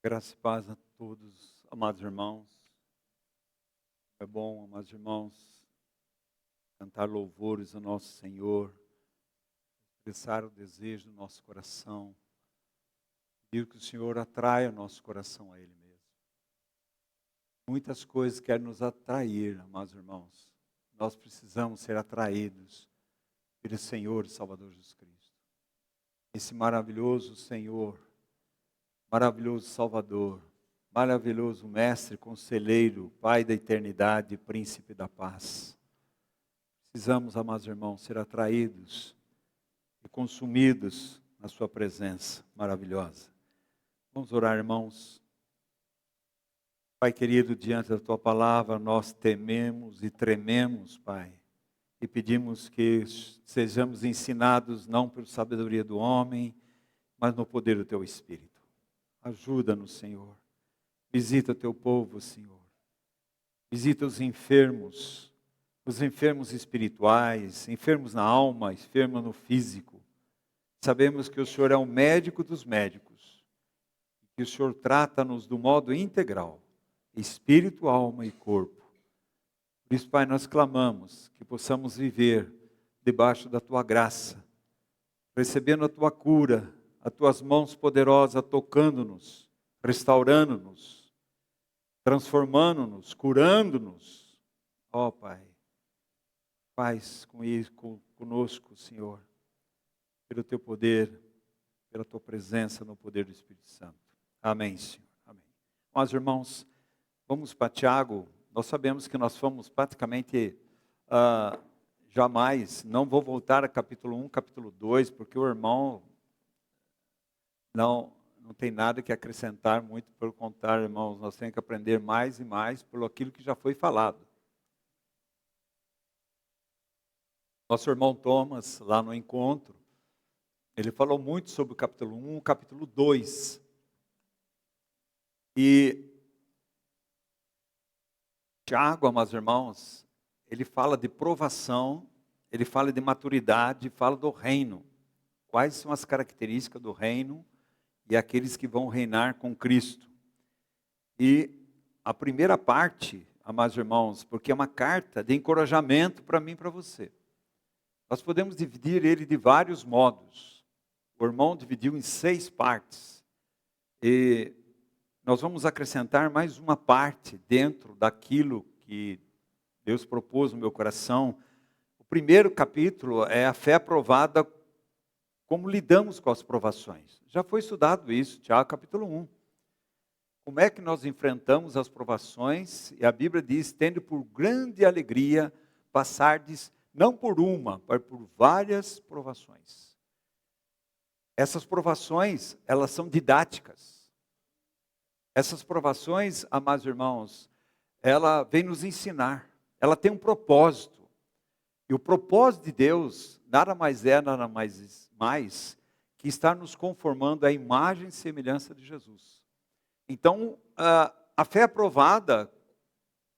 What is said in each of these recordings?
Graça e paz a todos, amados irmãos. É bom, amados irmãos, cantar louvores ao nosso Senhor, expressar o desejo do nosso coração, pedir que o Senhor atraia o nosso coração a Ele mesmo. Muitas coisas querem nos atrair, amados irmãos. Nós precisamos ser atraídos pelo Senhor e Salvador Jesus Cristo. Esse maravilhoso Senhor, maravilhoso Salvador, maravilhoso Mestre, Conselheiro, Pai da eternidade, Príncipe da paz. Precisamos, amados irmãos, ser atraídos e consumidos na sua presença maravilhosa. Vamos orar, irmãos. Pai querido, diante da tua palavra, nós tememos e trememos, Pai, e pedimos que sejamos ensinados não pela sabedoria do homem, mas no poder do teu Espírito. Ajuda-nos, Senhor. Visita o teu povo, Senhor. Visita os enfermos espirituais, enfermos na alma, enfermos no físico. Sabemos que o Senhor é o médico dos médicos, que o Senhor trata-nos do modo integral, espírito, alma e corpo. Por isso, Pai, nós clamamos que possamos viver debaixo da tua graça, recebendo a tua cura, as tuas mãos poderosas tocando-nos, restaurando-nos, transformando-nos, curando-nos. Ó Pai, faz com isso conosco, Senhor, pelo teu poder, pela tua presença no poder do Espírito Santo. Amém, Senhor. Amém. Mas, irmãos, vamos para Tiago. Nós sabemos que nós fomos praticamente jamais, não vou voltar a capítulo 1, capítulo 2, porque o irmão não tem nada que acrescentar, muito pelo contrário, irmãos, nós temos que aprender mais e mais pelo aquilo que já foi falado. Nosso irmão Thomas, lá no encontro, ele falou muito sobre o capítulo 1, o capítulo 2. E Tiago, amados irmãos, ele fala de provação, ele fala de maturidade, fala do reino. Quais são as características do reino e aqueles que vão reinar com Cristo. E a primeira parte, amados irmãos, porque é uma carta de encorajamento para mim e para você. Nós podemos dividir ele de vários modos. O irmão dividiu em 6 partes. E nós vamos acrescentar mais uma parte dentro daquilo que Deus propôs no meu coração. O primeiro capítulo é a fé aprovada, como lidamos com as provações. Já foi estudado isso, Tiago capítulo 1. Como é que nós enfrentamos as provações? E a Bíblia diz, tendo por grande alegria, passardes não por uma, mas por várias provações. Essas provações, elas são didáticas. Essas provações, amados irmãos, ela vem nos ensinar. Ela tem um propósito. E o propósito de Deus, nada mais que estar nos conformando à imagem e semelhança de Jesus. Então, a fé é aprovada,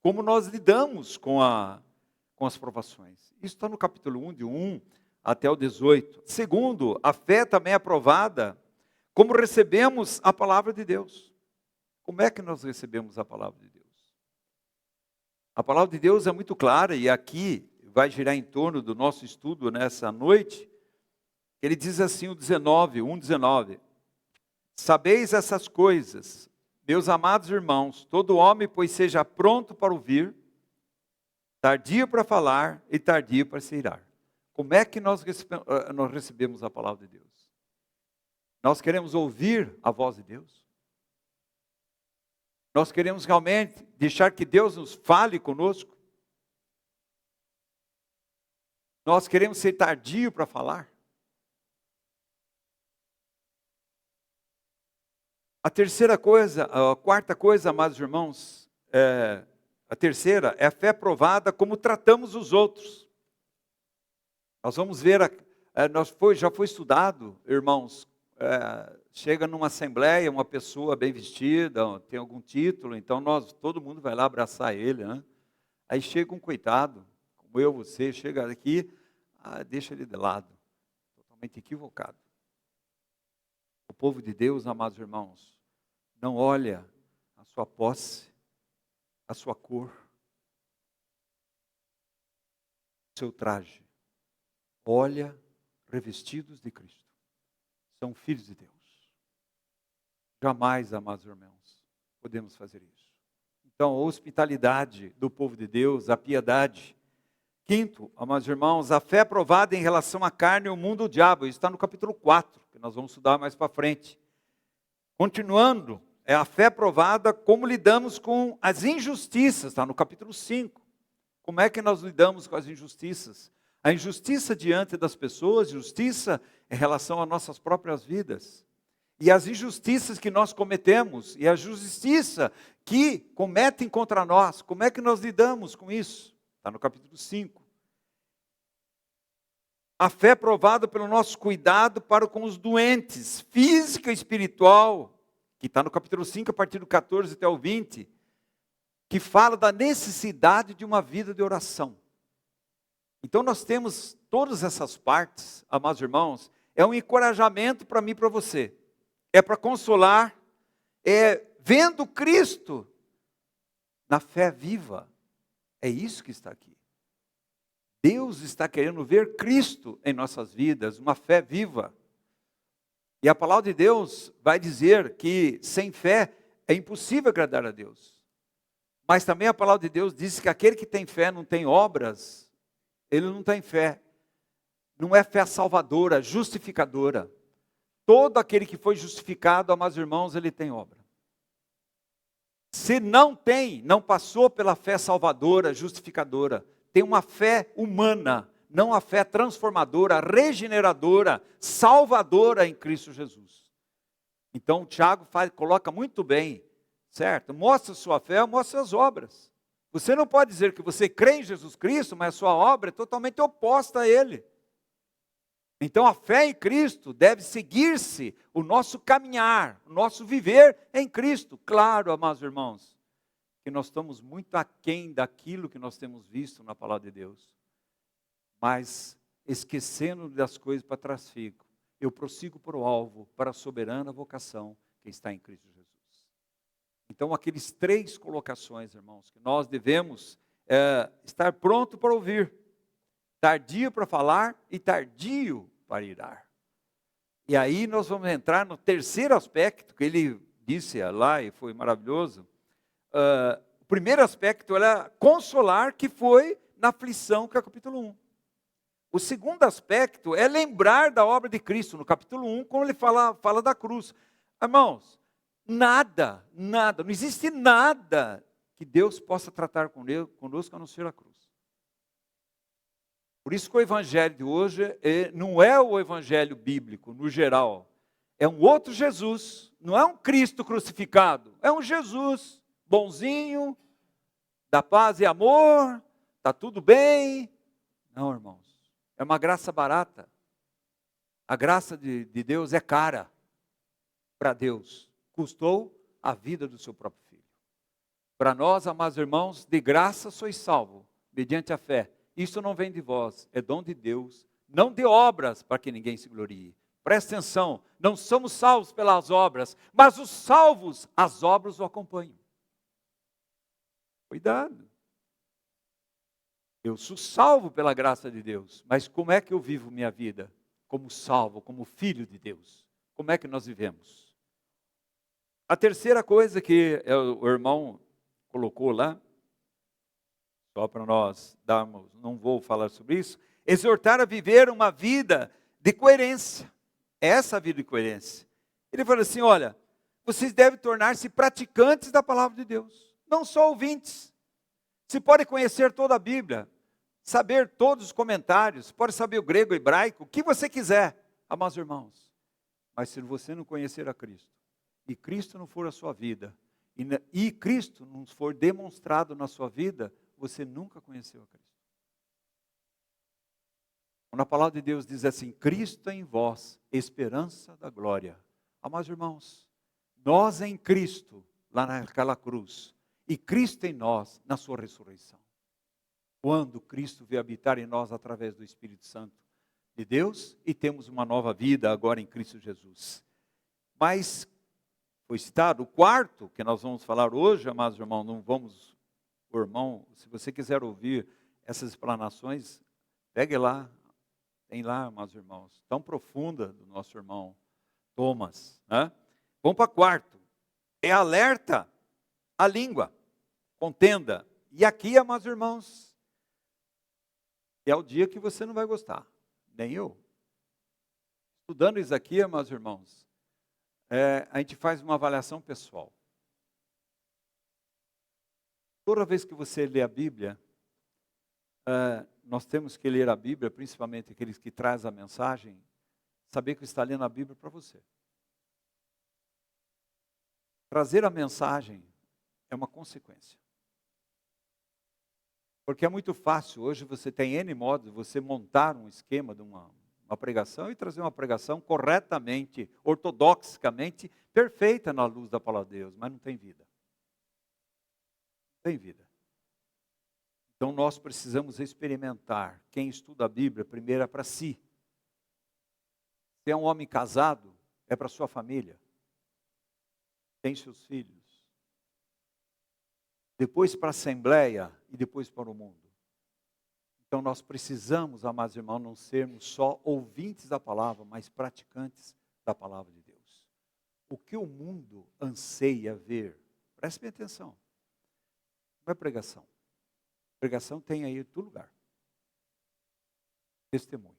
como nós lidamos com as provações. Isso está no capítulo 1, de 1 até o 18. Segundo, a fé também é aprovada, como recebemos a palavra de Deus. Como é que nós recebemos a palavra de Deus? A palavra de Deus é muito clara, e aqui vai girar em torno do nosso estudo nessa noite. Ele diz assim, o 1:19. Sabeis essas coisas, meus amados irmãos, todo homem, pois seja pronto para ouvir, tardio para falar e tardio para se irar. Como é que nós recebemos a palavra de Deus? Nós queremos ouvir a voz de Deus? Nós queremos realmente deixar que Deus nos fale conosco? Nós queremos ser tardio para falar? A quarta coisa, amados irmãos, a terceira é a fé provada como tratamos os outros. Nós vamos ver, já foi estudado, irmãos, chega numa assembleia, uma pessoa bem vestida, tem algum título, então todo mundo vai lá abraçar ele, né? Aí chega um coitado, como eu, você, chega aqui, deixa ele de lado, totalmente equivocado. O povo de Deus, amados irmãos, não olha a sua posse, a sua cor, o seu traje. Olha, revestidos de Cristo. São filhos de Deus. Jamais, amados irmãos, podemos fazer isso. Então, a hospitalidade do povo de Deus, a piedade. Quinto, amados irmãos, a fé provada em relação à carne, o mundo, o diabo. Isso está no capítulo 4, que nós vamos estudar mais para frente. Continuando, é a fé provada como lidamos com as injustiças, está no capítulo 5. Como é que nós lidamos com as injustiças? A injustiça diante das pessoas, justiça em relação às nossas próprias vidas. E as injustiças que nós cometemos, e a justiça que cometem contra nós, como é que nós lidamos com isso? Está no capítulo 5. A fé provada pelo nosso cuidado para com os doentes, física e espiritual, que está no capítulo 5, a partir do 14 até o 20, que fala da necessidade de uma vida de oração. Então nós temos todas essas partes, amados irmãos, é um encorajamento para mim e para você. É para consolar, é vendo Cristo na fé viva. É isso que está aqui. Deus está querendo ver Cristo em nossas vidas, uma fé viva. E a palavra de Deus vai dizer que sem fé é impossível agradar a Deus. Mas também a palavra de Deus diz que aquele que tem fé não tem obras, ele não tem fé. Não é fé salvadora, justificadora. Todo aquele que foi justificado, amados irmãos, ele tem obra. Se não tem, não passou pela fé salvadora, justificadora, tem uma fé humana, não a fé transformadora, regeneradora, salvadora em Cristo Jesus. Então, Tiago coloca muito bem, certo? Mostra sua fé, mostra as obras. Você não pode dizer que você crê em Jesus Cristo, mas a sua obra é totalmente oposta a Ele. Então, a fé em Cristo deve seguir-se o nosso caminhar, o nosso viver em Cristo. Claro, amados irmãos, que nós estamos muito aquém daquilo que nós temos visto na palavra de Deus. Mas, esquecendo das coisas para trás fico, eu prossigo para o alvo, para a soberana vocação que está em Cristo Jesus. Então, aqueles 3 colocações, irmãos, que nós devemos estar pronto para ouvir. Tardio para falar e tardio para irar. E aí nós vamos entrar no terceiro aspecto, que ele disse lá e foi maravilhoso. O primeiro aspecto era consolar, que foi na aflição, que é o capítulo 1. O segundo aspecto é lembrar da obra de Cristo, no capítulo 1, quando ele fala da cruz. Irmãos, nada, não existe nada que Deus possa tratar conosco a não ser a cruz. Por isso que o evangelho de hoje não é o evangelho bíblico, no geral. É um outro Jesus, não é um Cristo crucificado. É um Jesus bonzinho, da paz e amor, está tudo bem. Não, irmãos, é uma graça barata. A graça de Deus é cara para Deus. Custou a vida do seu próprio filho. Para nós, amados irmãos, de graça sois salvos, mediante a fé. Isso não vem de vós, é dom de Deus, não de obras para que ninguém se glorie. Presta atenção, não somos salvos pelas obras, mas os salvos, as obras o acompanham. Cuidado. Eu sou salvo pela graça de Deus, mas como é que eu vivo minha vida? Como salvo, como filho de Deus. Como é que nós vivemos? A terceira coisa que o irmão colocou lá, só para nós darmos, não vou falar sobre isso, exortar a viver uma vida de coerência. Essa vida de coerência. Ele falou assim, olha, vocês devem tornar-se praticantes da palavra de Deus, não só ouvintes. Você pode conhecer toda a Bíblia, saber todos os comentários, pode saber o grego, o hebraico, o que você quiser, amados irmãos. Mas se você não conhecer a Cristo, e Cristo não for a sua vida, e Cristo não for demonstrado na sua vida, você nunca conheceu a Cristo. Quando a palavra de Deus diz assim, Cristo em vós, esperança da glória. Amados irmãos, nós em Cristo, lá naquela cruz, e Cristo em nós, na sua ressurreição. Quando Cristo veio habitar em nós através do Espírito Santo de Deus, e temos uma nova vida agora em Cristo Jesus. Mas foi citado. O quarto, que nós vamos falar hoje, amados irmãos, não vamos, o irmão, se você quiser ouvir essas explanações, pegue lá, tem lá, amados irmãos, tão profunda do nosso irmão Thomas, né? Vamos para quarto, é alerta à língua, contenda. E aqui, amados irmãos, é o dia que você não vai gostar, nem eu. Estudando isso aqui, amados irmãos, a gente faz uma avaliação pessoal. Toda vez que você lê a Bíblia, nós temos que ler a Bíblia, principalmente aqueles que trazem a mensagem, saber que está lendo a Bíblia para você. Trazer a mensagem é uma consequência. Porque é muito fácil, hoje você tem N modos de você montar um esquema de uma pregação e trazer uma pregação corretamente, ortodoxicamente, perfeita na luz da palavra de Deus, mas não tem vida. Não tem vida. Então nós precisamos experimentar. Quem estuda a Bíblia, primeiro é para si. Se é um homem casado, é para sua família. Tem seus filhos. Depois para a Assembleia e depois para o mundo. Então nós precisamos, amados irmãos, não sermos só ouvintes da palavra, mas praticantes da palavra de Deus. O que o mundo anseia ver, preste bem atenção, não é pregação. Pregação tem aí em todo lugar. Testemunho.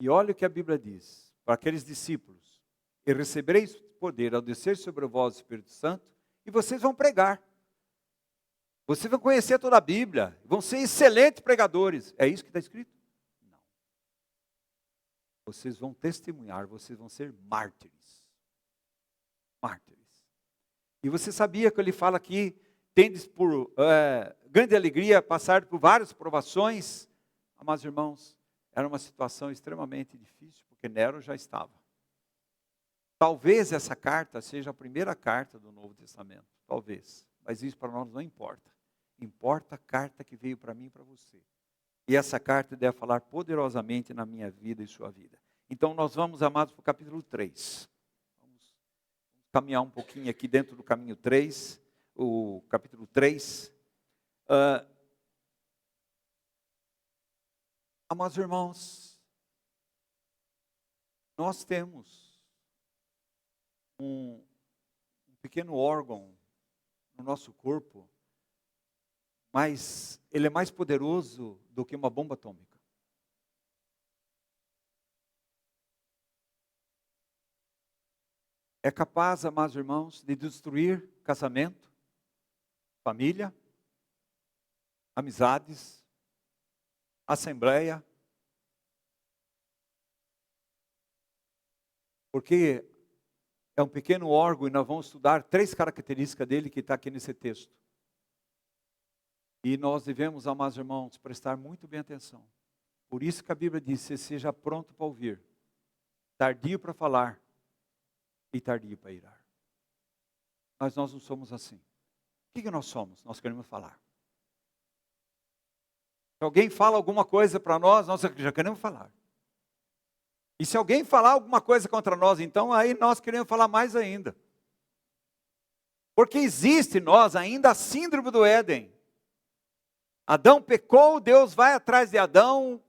E olha o que a Bíblia diz, para aqueles discípulos, e recebereis poder ao descer sobre vós o Espírito Santo, e vocês vão pregar. Vocês vão conhecer toda a Bíblia, vão ser excelentes pregadores. É isso que está escrito? Não. Vocês vão testemunhar, vocês vão ser mártires. Mártires. E você sabia que ele fala aqui, tendes por grande alegria passar por várias provações? Amados irmãos, era uma situação extremamente difícil, porque Nero já estava. Talvez essa carta seja a primeira carta do Novo Testamento, talvez. Mas isso para nós não importa. Importa a carta que veio para mim e para você. E essa carta deve falar poderosamente na minha vida e sua vida. Então nós vamos, amados, para o capítulo 3. Vamos caminhar um pouquinho aqui dentro do caminho 3, o capítulo 3. Amados irmãos, nós temos um pequeno órgão no nosso corpo, mas ele é mais poderoso do que uma bomba atômica. É capaz, amados irmãos, de destruir casamento, família, amizades, assembleia. Porque é um pequeno órgão e nós vamos estudar 3 características dele que está aqui nesse texto. E nós devemos, amados irmãos, prestar muito bem atenção. Por isso que a Bíblia diz, seja pronto para ouvir, tardio para falar e tardio para irar. Mas nós não somos assim. O que nós somos? Nós queremos falar. Se alguém fala alguma coisa para nós, nós já queremos falar. E se alguém falar alguma coisa contra nós, então aí nós queremos falar mais ainda. Porque existe em nós ainda a síndrome do Éden. Adão pecou, Deus vai atrás de Adão,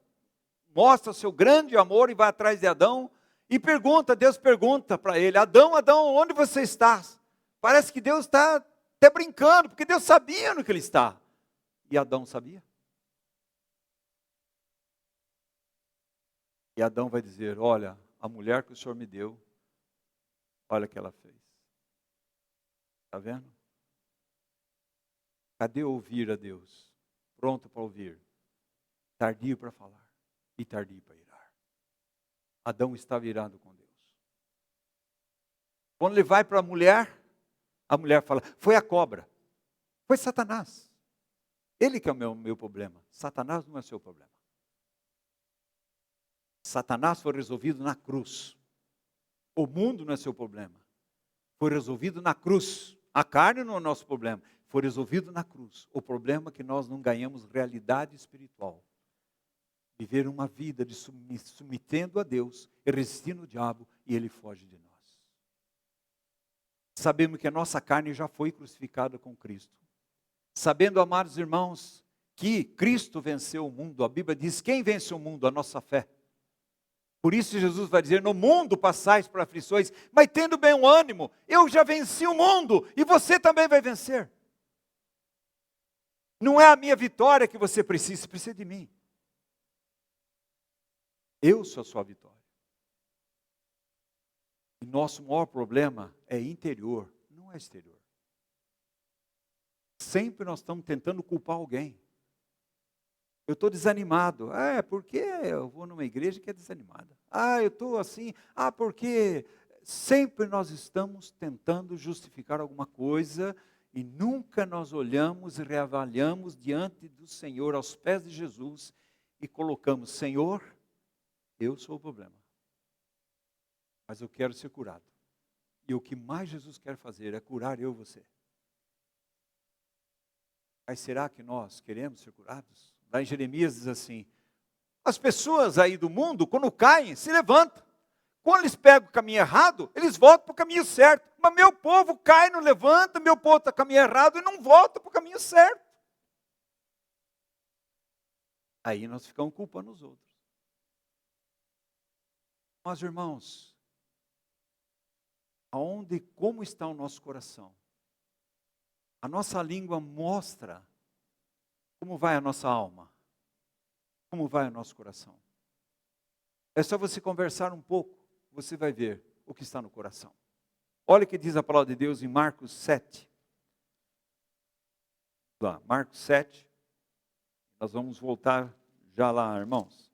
mostra o seu grande amor e vai atrás de Adão e pergunta, Deus pergunta para ele, Adão, Adão, onde você está? Parece que Deus está até brincando, porque Deus sabia no que ele está. E Adão sabia? E Adão vai dizer, olha, a mulher que o Senhor me deu, olha o que ela fez. Está vendo? Cadê ouvir a Deus? Pronto para ouvir, tardio para falar e tardio para irar. Adão estava irado com Deus. Quando ele vai para a mulher fala, foi a cobra, foi Satanás. Ele que é o meu problema, Satanás não é o seu problema. Satanás foi resolvido na cruz. O mundo não é seu problema. Foi resolvido na cruz. A carne não é o nosso problema. Foi resolvido na cruz. O problema é que nós não ganhamos realidade espiritual. Viver uma vida de submetendo a Deus e resistindo ao diabo, e ele foge de nós. Sabemos que a nossa carne já foi crucificada com Cristo. Sabendo, amados irmãos, que Cristo venceu o mundo. A Bíblia diz, quem vence o mundo? A nossa fé. Por isso Jesus vai dizer, no mundo passais por aflições, mas tendo bem um ânimo, eu já venci o mundo, e você também vai vencer. Não é a minha vitória que você precisa de mim. Eu sou a sua vitória. E nosso maior problema é interior, não é exterior. Sempre nós estamos tentando culpar alguém. Eu estou desanimado. Porque eu vou numa igreja que é desanimada. Eu estou assim. Porque sempre nós estamos tentando justificar alguma coisa e nunca nós olhamos e reavaliamos diante do Senhor, aos pés de Jesus, e colocamos, Senhor, eu sou o problema. Mas eu quero ser curado. E o que mais Jesus quer fazer é curar eu e você. Mas será que nós queremos ser curados? Lá em Jeremias diz assim, as pessoas aí do mundo, quando caem, se levantam. Quando eles pegam o caminho errado, eles voltam para o caminho certo. Mas meu povo cai, não levanta, meu povo está no caminho errado e não volta para o caminho certo. Aí nós ficamos culpando os outros. Mas irmãos, como está o nosso coração? A nossa língua mostra como vai a nossa alma, como vai o nosso coração. É só você conversar um pouco, você vai ver o que está no coração. Olha o que diz a palavra de Deus em Marcos 7. Lá, Marcos 7. Nós vamos voltar já lá, irmãos.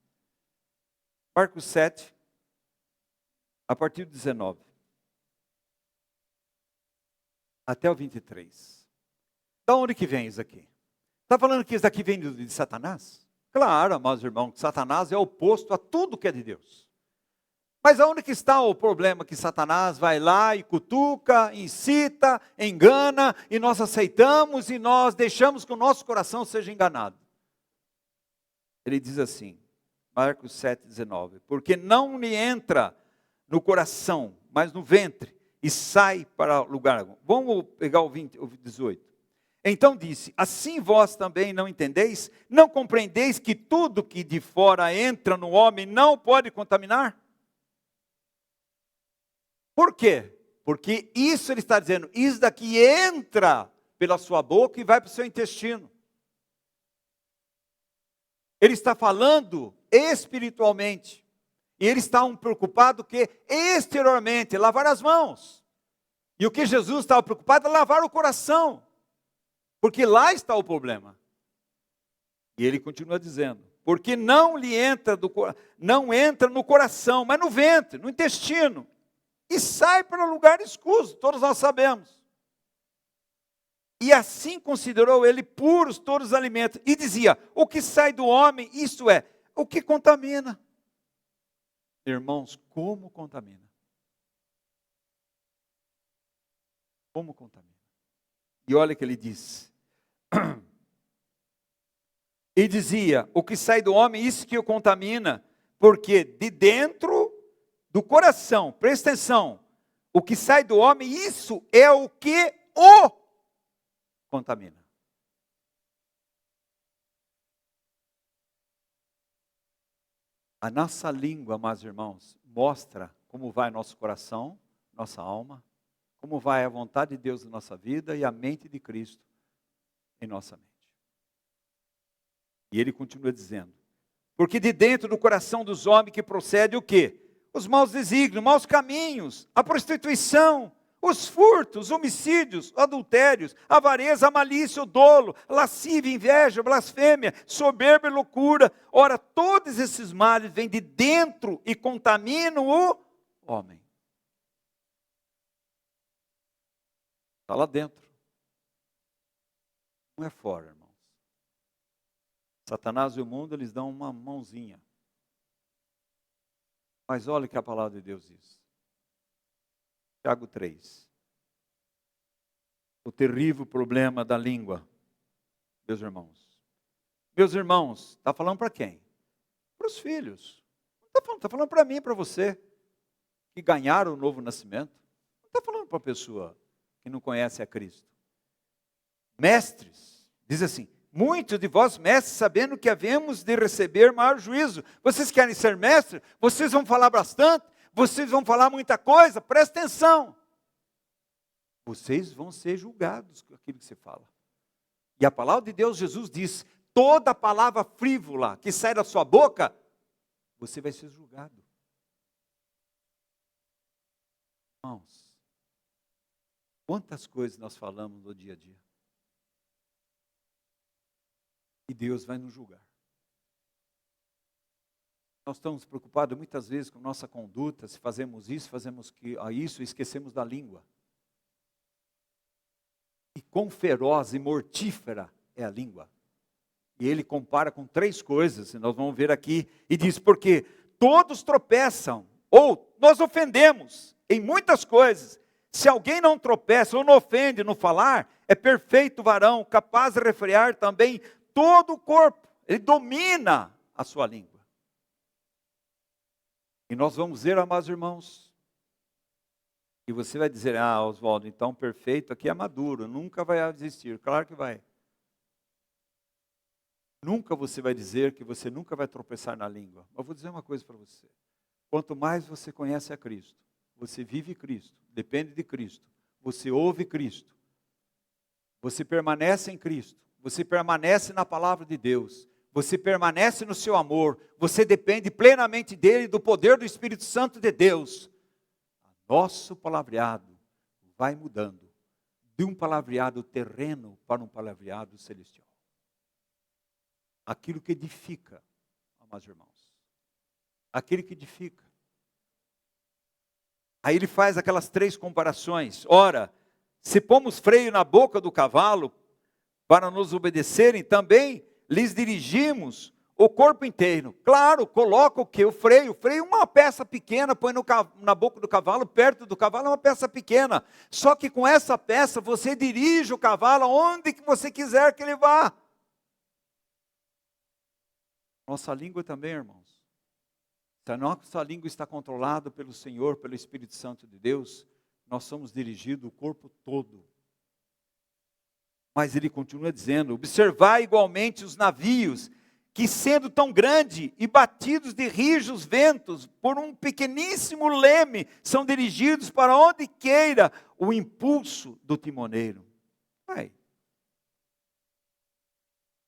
Marcos 7, a partir do 19. Até o 23. Da onde que vem isso aqui? Está falando que isso daqui vem de Satanás? Claro, amados irmãos, que Satanás é oposto a tudo que é de Deus. Mas aonde que está o problema? Que Satanás vai lá e cutuca, incita, engana, e nós aceitamos e nós deixamos que o nosso coração seja enganado. Ele diz assim, Marcos 7,19, porque não lhe entra no coração, mas no ventre, e sai para lugar algum. Vamos pegar o 18. Então disse, assim vós também não entendeis? Não compreendeis que tudo que de fora entra no homem não pode contaminar? Por quê? Porque isso ele está dizendo, isso daqui entra pela sua boca e vai para o seu intestino. Ele está falando espiritualmente. E ele está preocupado que exteriormente, lavar as mãos. E o que Jesus estava preocupado é lavar o coração. Porque lá está o problema. E ele continua dizendo, porque não entra no coração, mas no ventre, no intestino, e sai para lugar escuso, todos nós sabemos. E assim considerou ele puros todos os alimentos, e dizia, o que sai do homem, isto é, o que contamina. Irmãos, como contamina? Como contamina? E olha o que ele diz. E dizia, o que sai do homem, isso que o contamina, porque de dentro do coração, presta atenção, o que sai do homem, isso é o que o contamina. A nossa língua, amados irmãos, mostra como vai nosso coração, nossa alma, como vai a vontade de Deus na nossa vida e a mente de Cristo em nossa mente. E ele continua dizendo, porque de dentro do coração dos homens que procede o quê? Os maus desígnios, maus caminhos, a prostituição, os furtos, homicídios, adultérios, a avareza, a malícia, o dolo, lascívia, inveja, blasfêmia, soberba e loucura. Ora, todos esses males vêm de dentro e contaminam o homem. Está lá dentro. Não é fora, irmãos. Satanás e o mundo, eles dão uma mãozinha. Mas olha o que a palavra de Deus diz. Tiago 3. O terrível problema da língua, meus irmãos. Meus irmãos, está falando para quem? Para os filhos. Não está falando para mim e para você, que ganharam o novo nascimento. Não está falando para a pessoa que não conhece a Cristo. Mestres, diz assim, muitos de vós, mestres, sabendo que havemos de receber maior juízo. Vocês querem ser mestres? Vocês vão falar bastante? Vocês vão falar muita coisa? Presta atenção. Vocês vão ser julgados com aquilo que você fala. E a palavra de Deus, Jesus diz, toda palavra frívola que sai da sua boca, você vai ser julgado. Irmãos, quantas coisas nós falamos no dia a dia. E Deus vai nos julgar. Nós estamos preocupados muitas vezes com nossa conduta, se fazemos isso, isso, esquecemos da língua. E quão feroz e mortífera é a língua. E ele compara com 3 coisas, e nós vamos ver aqui, e diz, porque todos tropeçam, ou nós ofendemos em muitas coisas. Se alguém não tropeça ou não ofende no falar, é perfeito varão, capaz de refrear também todo o corpo. Ele domina a sua língua. E nós vamos ver, amados irmãos, e você vai dizer, Oswaldo, então perfeito aqui é maduro, nunca vai existir. Claro que vai. Nunca você vai dizer que você nunca vai tropeçar na língua. Mas eu vou dizer uma coisa para você. Quanto mais você conhece a Cristo, você vive Cristo, depende de Cristo, você ouve Cristo, você permanece em Cristo, você permanece na palavra de Deus, você permanece no seu amor, você depende plenamente dele e do poder do Espírito Santo de Deus. Nosso palavreado vai mudando de um palavreado terreno para um palavreado celestial. Aquilo que edifica, amados irmãos. Aquilo que edifica. Aí ele faz aquelas 3 comparações. Ora, se pomos freio na boca do cavalo para nos obedecerem, também lhes dirigimos o corpo inteiro. Claro, coloca o quê? O freio. O freio é uma peça pequena, põe na boca do cavalo, perto do cavalo, é uma peça pequena. Só que com essa peça você dirige o cavalo aonde que você quiser que ele vá. Nossa língua também, irmãos. Se a nossa língua está controlada pelo Senhor, pelo Espírito Santo de Deus, nós somos dirigidos o corpo todo. Mas ele continua dizendo, observai igualmente os navios, que sendo tão grande e batidos de rijos ventos, por um pequeníssimo leme, são dirigidos para onde queira o impulso do timoneiro. Vai.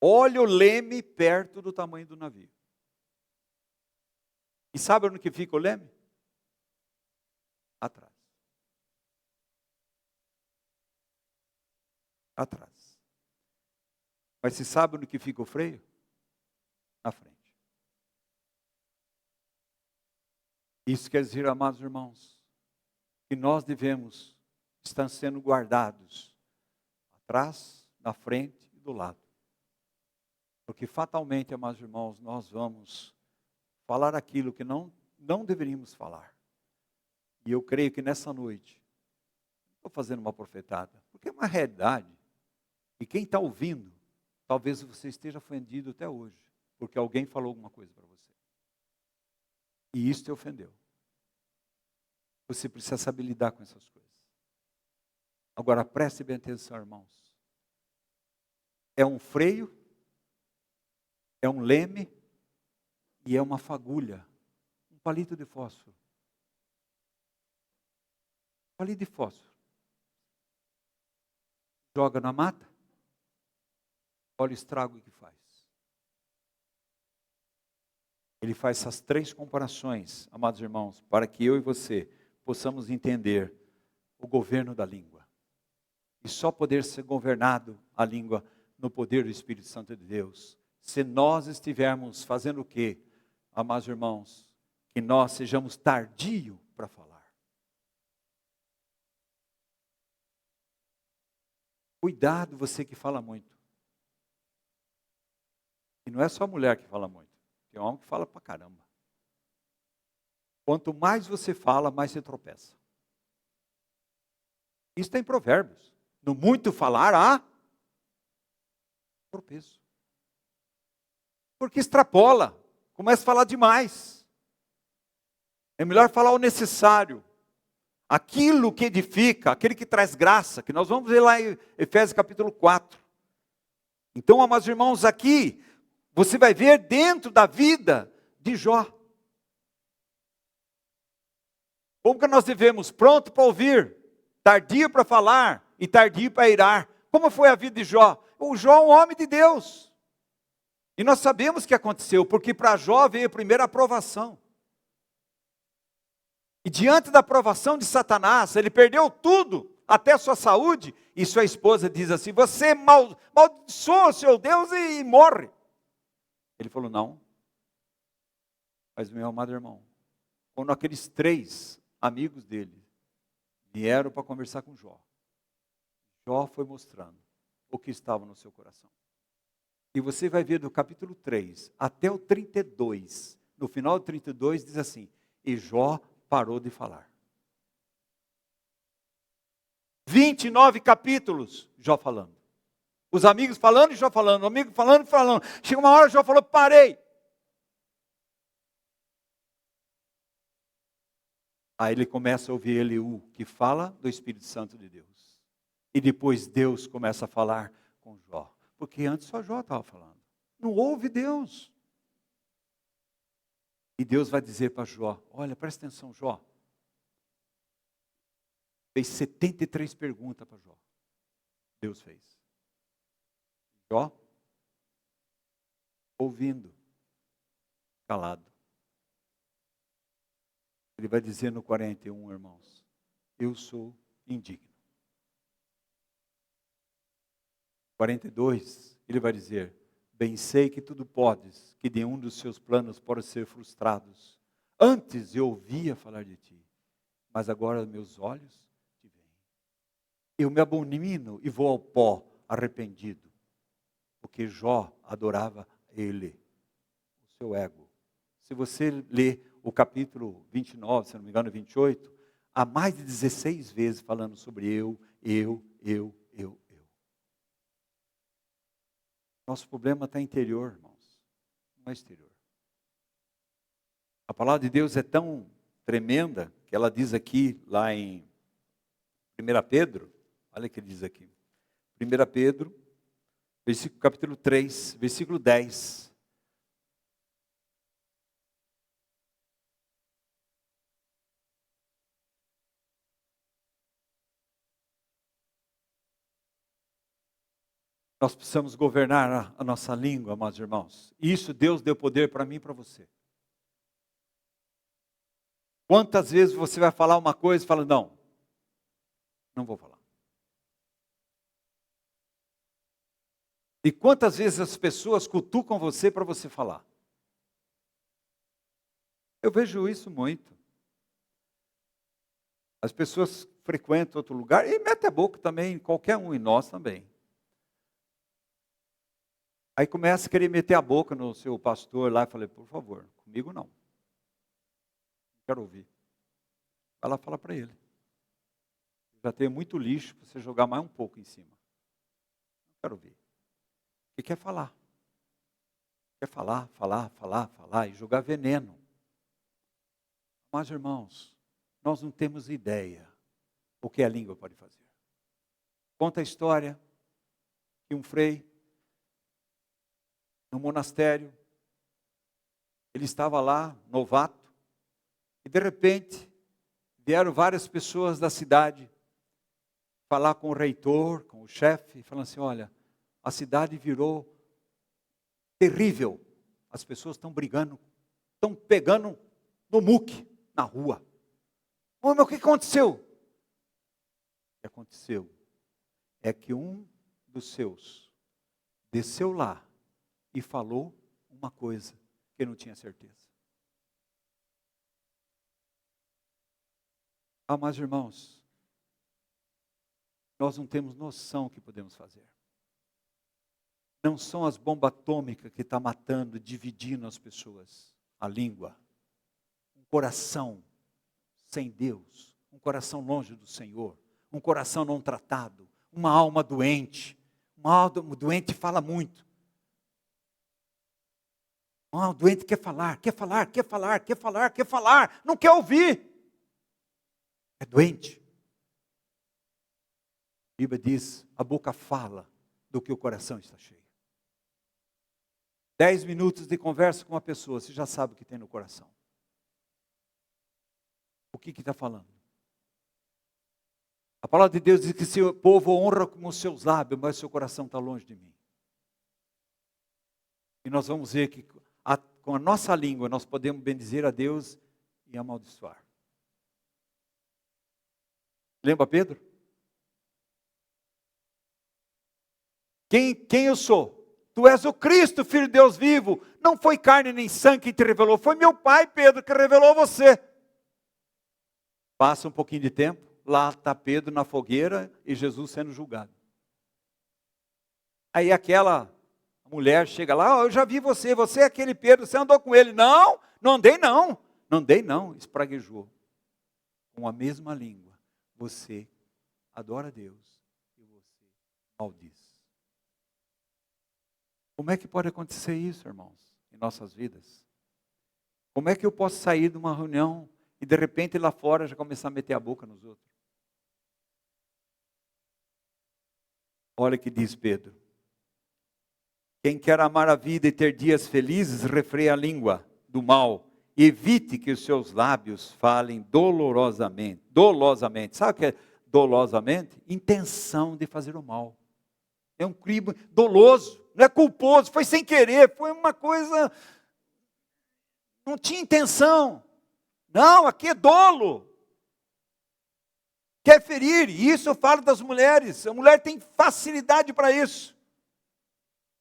Olha o leme perto do tamanho do navio. E sabe onde que fica o leme? Atrás. Atrás. Mas se sabe onde que fica o freio? Na frente. Isso quer dizer, amados irmãos, que nós devemos estar sendo guardados atrás, na frente e do lado. Porque fatalmente, amados irmãos, nós vamos falar aquilo que não deveríamos falar. E eu creio que nessa noite, estou fazendo uma profetada, porque é uma realidade. E quem está ouvindo, talvez você esteja ofendido até hoje, porque alguém falou alguma coisa para você. E isso te ofendeu. Você precisa saber lidar com essas coisas. Agora preste bem atenção, irmãos. É um freio, é um leme e é uma fagulha, um palito de fósforo. Palito de fósforo. Joga na mata, olha o estrago que faz. Ele faz essas 3 comparações, amados irmãos, para que eu e você possamos entender o governo da língua. E só poder ser governado a língua no poder do Espírito Santo de Deus. Se nós estivermos fazendo o quê, amados irmãos? Que nós sejamos tardios para falar. Cuidado você que fala muito. E não é só a mulher que fala muito. Tem homem que fala pra caramba. Quanto mais você fala, mais você tropeça. Isso está em Provérbios. No muito falar, há tropeço. Porque extrapola. começa a falar demais. É melhor falar o necessário. Aquilo que edifica, aquele que traz graça, que nós vamos ver lá em Efésios capítulo 4. Então, amados irmãos, aqui, você vai ver dentro da vida de Jó. Como que nós devemos? Pronto para ouvir, tardio para falar e tardio para irar. Como foi a vida de Jó? O Jó é um homem de Deus. E nós sabemos o que aconteceu, porque para Jó veio a primeira aprovação. E diante da aprovação de Satanás, ele perdeu tudo, até a sua saúde, e sua esposa diz assim: você maldiçoa o seu Deus e morre. Ele falou: não. Mas meu amado irmão, quando aqueles 3 amigos dele vieram para conversar com Jó, Jó foi mostrando o que estava no seu coração. E você vai ver do capítulo 3 até o 32, no final do 32 diz assim: e Jó parou de falar. 29 capítulos, Jó falando. Os amigos falando e Jó falando, o amigo falando e falando. Chega uma hora, Jó falou: parei. Aí ele começa a ouvir Eliú, que fala do Espírito Santo de Deus. E depois Deus começa a falar com Jó. Porque antes só Jó estava falando. Não ouve Deus. E Deus vai dizer para Jó: olha, presta atenção, Jó. Fez 73 perguntas para Jó. Deus fez. Jó, ouvindo, calado. Ele vai dizer no 41, irmãos: eu sou indigno. 42, ele vai dizer: bem sei que tudo podes, que nenhum dos seus planos pode ser frustrados. Antes eu ouvia falar de ti, mas agora meus olhos te veem. Eu me abomino e vou ao pó arrependido, porque Jó adorava ele, o seu ego. Se você ler o capítulo 29, se não me engano 28, há mais de 16 vezes falando sobre eu. Nosso problema está interior, irmãos, não é exterior. A palavra de Deus é tão tremenda que ela diz aqui, lá em 1 Pedro, olha o que ele diz aqui. 1 Pedro, capítulo 3, versículo 10. Nós precisamos governar a nossa língua, amados irmãos. Isso Deus deu poder para mim e para você. Quantas vezes você vai falar uma coisa e fala: não, não vou falar. E quantas vezes as pessoas cutucam você para você falar? Eu vejo isso muito. As pessoas frequentam outro lugar e metem a boca também, qualquer um, e nós também. Aí começa a querer meter a boca no seu pastor lá, e falei: por favor, comigo não. Não quero ouvir. Vai lá falar para ele. Já tenho muito lixo para você jogar mais um pouco em cima. Não quero ouvir. Ele quer falar. Quer falar e jogar veneno. Mas, irmãos, nós não temos ideia o que a língua pode fazer. Conta a história que um frei, no monastério, ele estava lá, novato, e de repente vieram várias pessoas da cidade falar com o reitor, com o chefe, falando assim: olha, a cidade virou terrível, as pessoas estão brigando, estão pegando no muque, na rua. Mas o que aconteceu? O que aconteceu é que um dos seus desceu lá e falou uma coisa que não tinha certeza. Mas irmãos, nós não temos noção do que podemos fazer. Não são as bombas atômicas que estão matando, dividindo as pessoas. A língua. Um coração sem Deus. Um coração longe do Senhor. Um coração não tratado. Uma alma doente. Uma alma doente fala muito. Ah, o doente quer falar, quer falar, quer falar, quer falar, quer falar, não quer ouvir. É doente. A Bíblia diz, a boca fala do que o coração está cheio. 10 minutos de conversa com uma pessoa, você já sabe o que tem no coração. O que está falando? A palavra de Deus diz que seu povo honra com os seus lábios, mas seu coração está longe de mim. E nós vamos ver que com a nossa língua nós podemos bendizer a Deus e amaldiçoar. Lembra Pedro? Quem eu sou? Tu és o Cristo, Filho de Deus vivo. Não foi carne nem sangue que te revelou, foi meu Pai, Pedro, que revelou você. Passa um pouquinho de tempo, lá está Pedro na fogueira e Jesus sendo julgado. Aí aquela mulher chega lá, eu já vi você é aquele Pedro, você andou com ele. Não andei não, espraguejou. Com a mesma língua, você adora a Deus e você maldiz. Como é que pode acontecer isso, irmãos, em nossas vidas? Como é que eu posso sair de uma reunião e de repente lá fora já começar a meter a boca nos outros? Olha o que diz Pedro. Quem quer amar a vida e ter dias felizes, refreia a língua do mal. E evite que os seus lábios falem dolosamente. Sabe o que é dolosamente? Intenção de fazer o mal. É um crime doloso, não é culposo, foi sem querer, foi uma coisa, não tinha intenção. Não, aqui é dolo. Quer ferir, e isso eu falo das mulheres. A mulher tem facilidade para isso.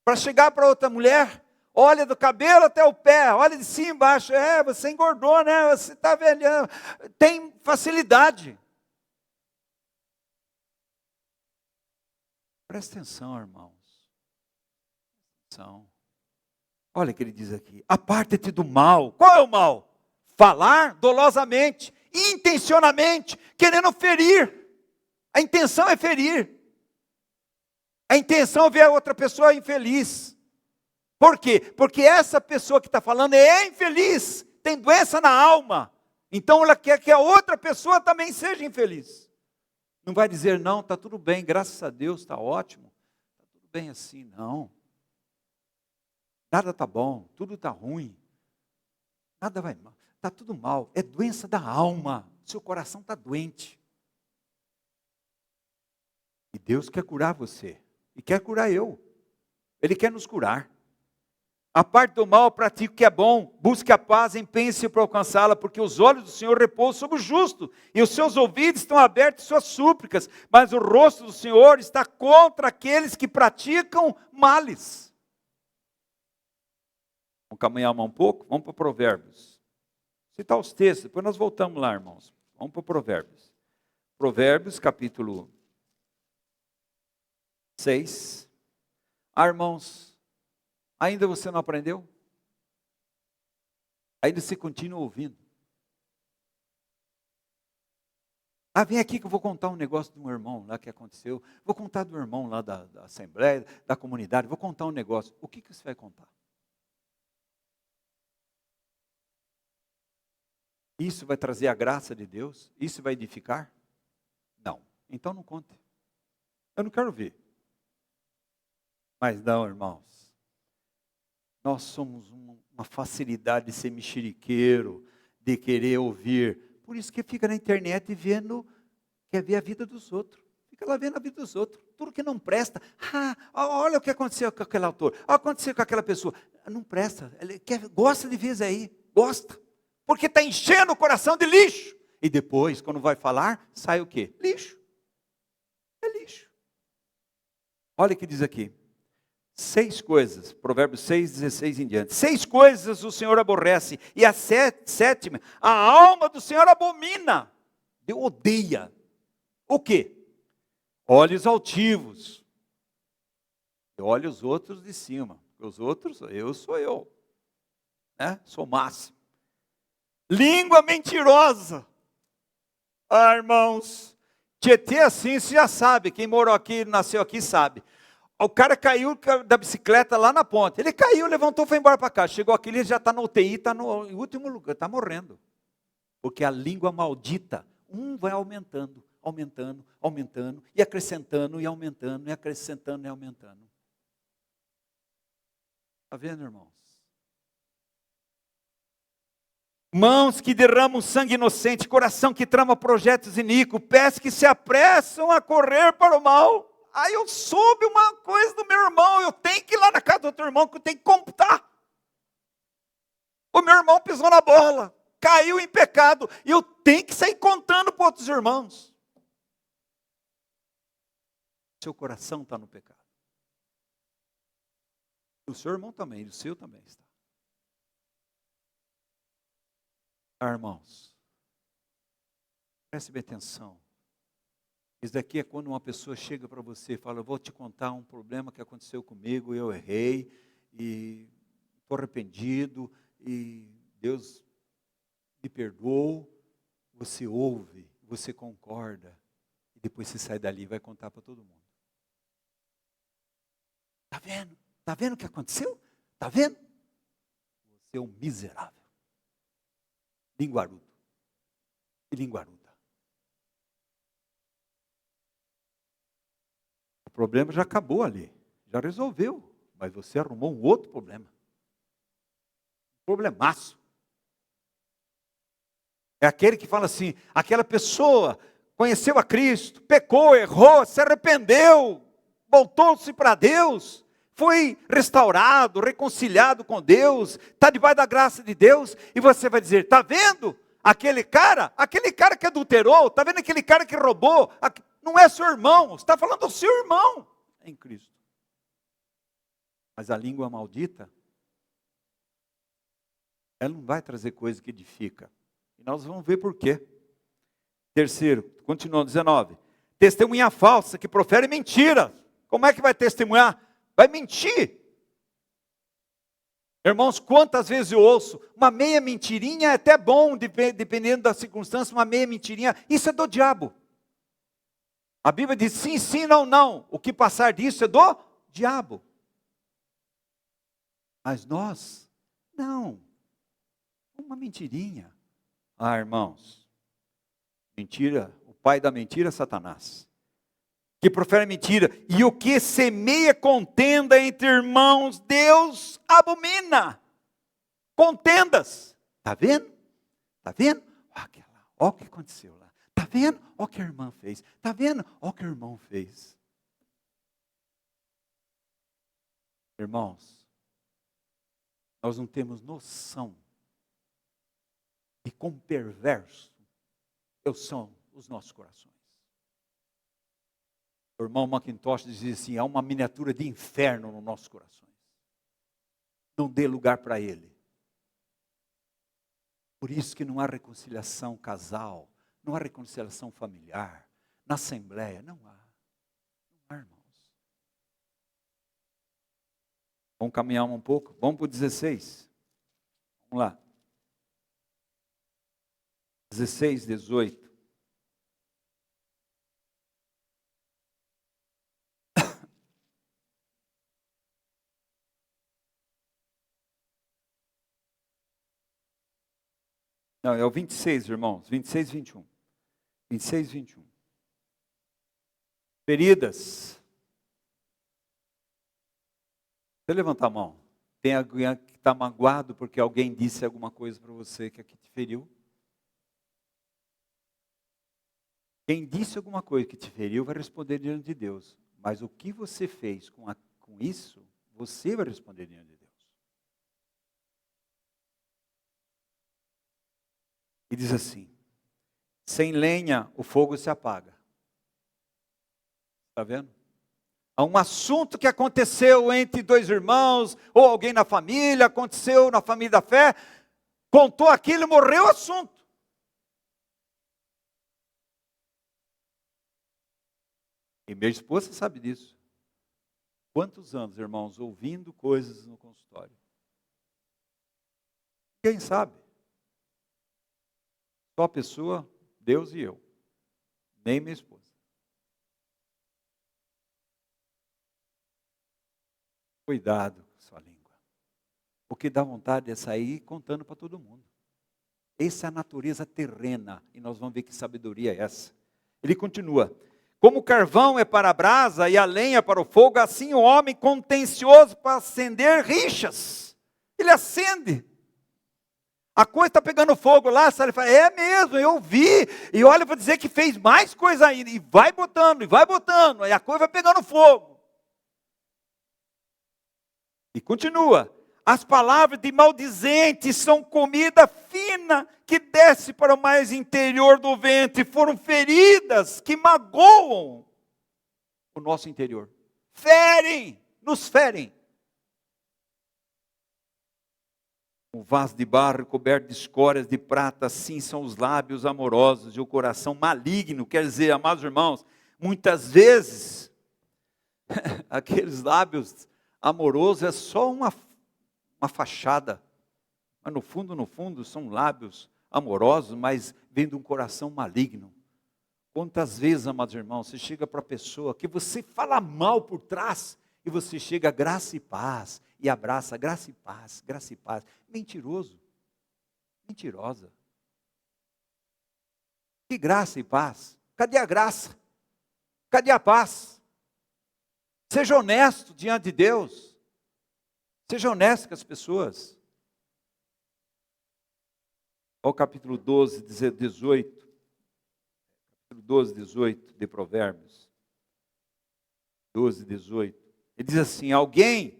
Para chegar para outra mulher, olha do cabelo até o pé, olha de cima embaixo, você engordou, né? Você está velhando. Tem facilidade. Presta atenção, irmãos. Atenção. Olha o que ele diz aqui. Aparta-te do mal. Qual é o mal? Falar dolosamente, intencionalmente, querendo ferir. A intenção é ferir. A intenção é ver a outra pessoa infeliz. Por quê? Porque essa pessoa que está falando é infeliz, tem doença na alma. Então ela quer que a outra pessoa também seja infeliz. Não vai dizer, não, está tudo bem, graças a Deus, está ótimo. Está tudo bem assim, não. Nada está bom, tudo está ruim. Nada vai mal, está tudo mal. É doença da alma, seu coração está doente. E Deus quer curar você. E quer curar eu. Ele quer nos curar. A parte do mal, pratique o que é bom. Busque a paz, empenhe-se para alcançá-la, porque os olhos do Senhor repousam sobre o justo, e os seus ouvidos estão abertos às suas súplicas, mas o rosto do Senhor está contra aqueles que praticam males. Vamos caminhar um pouco? Vamos para Provérbios. Citar os textos, depois nós voltamos lá, irmãos. Vamos para Provérbios. Provérbios, capítulo 6. Irmãos, ainda você não aprendeu? Ainda você continua ouvindo? Vem aqui que eu vou contar um negócio de um irmão lá que aconteceu. Vou contar do irmão lá da Assembleia, da comunidade. Vou contar um negócio. O que você vai contar? Isso vai trazer a graça de Deus? Isso vai edificar? Não. Então não conte. Eu não quero ver. Mas não, irmãos. Nós somos uma facilidade de ser mexeriqueiro, de querer ouvir. Por isso que fica na internet vendo, quer ver a vida dos outros. Fica lá vendo a vida dos outros. Tudo que não presta. Olha o que aconteceu com aquele autor. Olha o que aconteceu com aquela pessoa. Não presta. Ele gosta de ver isso aí. Gosta. Porque está enchendo o coração de lixo. E depois, quando vai falar, sai o quê? Lixo. É lixo. Olha o que diz aqui. 6 coisas, Provérbios 6, 16 em diante. 6 coisas o Senhor aborrece, e a sétima, a alma do Senhor abomina. Deus odeia. O quê? Olhos altivos. Olha os outros de cima. Os outros, eu sou eu. Sou o máximo. Língua mentirosa. Irmãos, Tietê assim, você já sabe. Quem morou aqui, nasceu aqui, sabe. O cara caiu da bicicleta lá na ponta. Ele caiu, levantou, foi embora para casa. Chegou aqui, ele já está na UTI, está no último lugar, está morrendo. Porque a língua maldita, vai aumentando, aumentando, aumentando, e acrescentando, e aumentando, e acrescentando, e aumentando. Está vendo, irmãos? Mãos que derramam sangue inocente, coração que trama projetos iníquos, pés que se apressam a correr para o mal. Aí eu soube uma coisa do meu irmão, eu tenho que ir lá na casa do outro irmão, que eu tenho que computar. O meu irmão pisou na bola, caiu em pecado, e eu tenho que sair contando para outros irmãos. Seu coração está no pecado. O seu irmão também, o seu também está. Irmãos, preste bem atenção. Isso daqui é quando uma pessoa chega para você e fala: eu vou te contar um problema que aconteceu comigo, eu errei, e estou arrependido, e Deus me perdoou. Você ouve, você concorda, e depois você sai dali e vai contar para todo mundo. Está vendo? Está vendo o que aconteceu? Está vendo? Você é um miserável. Linguarudo. E linguaruda. O problema já acabou ali. Já resolveu. Mas você arrumou um outro problema. Problemaço. É aquele que fala assim, aquela pessoa conheceu a Cristo, pecou, errou, se arrependeu, voltou-se para Deus, foi restaurado, reconciliado com Deus, está debaixo da graça de Deus, e você vai dizer: está vendo aquele cara que adulterou, está vendo aquele cara que roubou, não é seu irmão, você está falando do seu irmão em Cristo. Mas a língua maldita, ela não vai trazer coisa que edifica. E nós vamos ver por quê. Terceiro, continuando, 19. Testemunha falsa, que profere mentira. Como é que vai testemunhar? Vai mentir. Irmãos, quantas vezes eu ouço, uma meia mentirinha é até bom, dependendo da circunstância, uma meia mentirinha, isso é do diabo. A Bíblia diz sim, sim, não, não. O que passar disso é do diabo. Mas nós, não. Uma mentirinha. Irmãos, mentira, o pai da mentira é Satanás, que profere mentira, e o que semeia contenda entre irmãos, Deus abomina. Contendas. Está vendo? Está vendo? Olha o que aconteceu lá. Está vendo? Olha o que a irmã fez. Está vendo? Olha o que o irmão fez. Irmãos, nós não temos noção de quão perverso são os nossos corações. O irmão Macintosh dizia assim: há uma miniatura de inferno nos nossos corações. Não dê lugar para ele. Por isso que não há reconciliação casal, não há reconciliação familiar, na assembleia, não há. Não há, irmãos. Vamos caminhar um pouco? Vamos para o 16. Vamos lá. 16, 18. Não, é o 26, irmãos. 26, 21. 26, 21. Feridas. Você levanta a mão. Tem alguém que está magoado porque alguém disse alguma coisa para você que te feriu? Quem disse alguma coisa que te feriu vai responder diante de Deus. Mas o que você fez com isso, você vai responder diante de Deus. E diz assim: sem lenha o fogo se apaga. Está vendo? Há um assunto que aconteceu entre dois irmãos, ou alguém na família, aconteceu na família da fé, contou aquilo e morreu o assunto. E minha esposa sabe disso. Quantos anos, irmãos, ouvindo coisas no consultório? Quem sabe? Só a pessoa, Deus e eu. Nem minha esposa. Cuidado com sua língua. Porque dá vontade de sair contando para todo mundo. Essa é a natureza terrena. E nós vamos ver que sabedoria é essa. Ele continua. Como o carvão é para a brasa e a lenha para o fogo, assim o homem contencioso para acender rixas. Ele acende. A coisa está pegando fogo lá, sabe? Ele fala, é mesmo, eu vi. E olha para dizer que fez mais coisa ainda. E vai botando, e vai botando. Aí a coisa vai pegando fogo. E continua. As palavras de maldizentes são comida fina que desce para o mais interior do ventre. Foram feridas que magoam o nosso interior. Ferem, nos ferem. Um vaso de barro coberto de escórias de prata, assim são os lábios amorosos e o coração maligno. Quer dizer, amados irmãos, muitas vezes, aqueles lábios amorosos é só uma fachada. Mas no fundo, são lábios amorosos, mas vem de um coração maligno. Quantas vezes, amados irmãos, você chega para a pessoa que você fala mal por trás, e você chega graça e paz, e abraça graça e paz, graça e paz. Mentiroso, mentirosa. Que graça e paz? Cadê a graça? Cadê a paz? Seja honesto diante de Deus. Seja honesto com as pessoas. Olha o capítulo 12, 18. Capítulo 12, 18 de Provérbios. 12, 18. Ele diz assim, alguém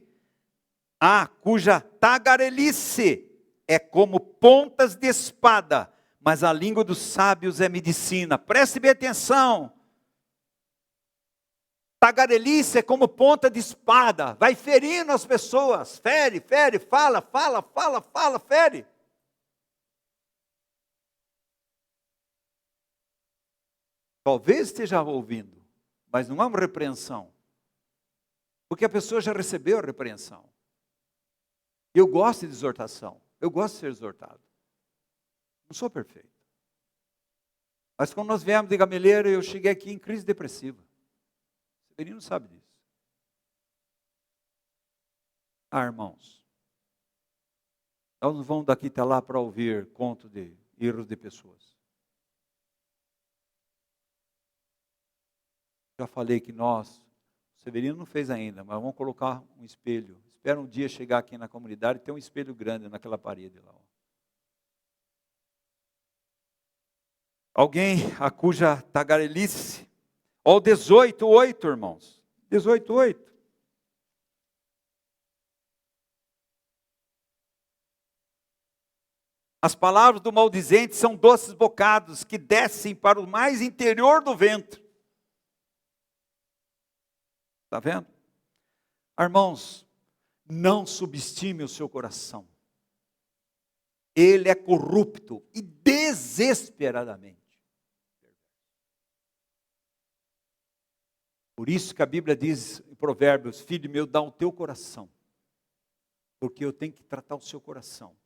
cuja tagarelice é como pontas de espada, mas a língua dos sábios é medicina. Preste bem atenção. Tagarelice é como ponta de espada, vai ferindo as pessoas, fere, fala, fere. Talvez esteja ouvindo, mas não é uma repreensão. Porque a pessoa já recebeu a repreensão. Eu gosto de exortação, eu gosto de ser exortado. Não sou perfeito. Mas quando nós viemos de Gameleira, eu cheguei aqui em crise depressiva. O Severino sabe disso. Irmãos, nós não vamos daqui até lá para ouvir conto de erros de pessoas. Já falei que o Severino não fez ainda, mas vamos colocar um espelho. Espera um dia chegar aqui na comunidade e ter um espelho grande naquela parede lá. Alguém a cuja tagarelice. Ó, 18:8, irmãos. 18:8. As palavras do maldizente são doces bocados que descem para o mais interior do ventre. Está vendo? Irmãos, não subestime o seu coração. Ele é corrupto e desesperadamente. Por isso que a Bíblia diz em Provérbios, filho meu, dá o teu coração. Porque eu tenho que tratar o seu coração.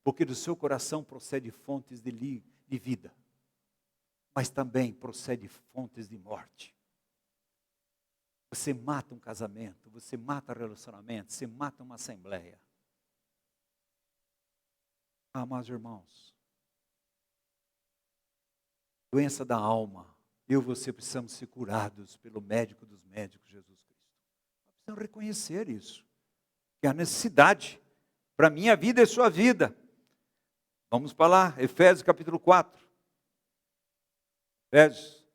Porque do seu coração procede fontes de vida. Mas também procede fontes de morte. Você mata um casamento, você mata um relacionamento, você mata uma assembleia. Amados irmãos, doença da alma, eu e você precisamos ser curados pelo médico dos médicos, Jesus Cristo. Nós precisamos reconhecer isso, que é a necessidade para a minha vida e sua vida. Vamos para lá, Efésios capítulo 4. Efésios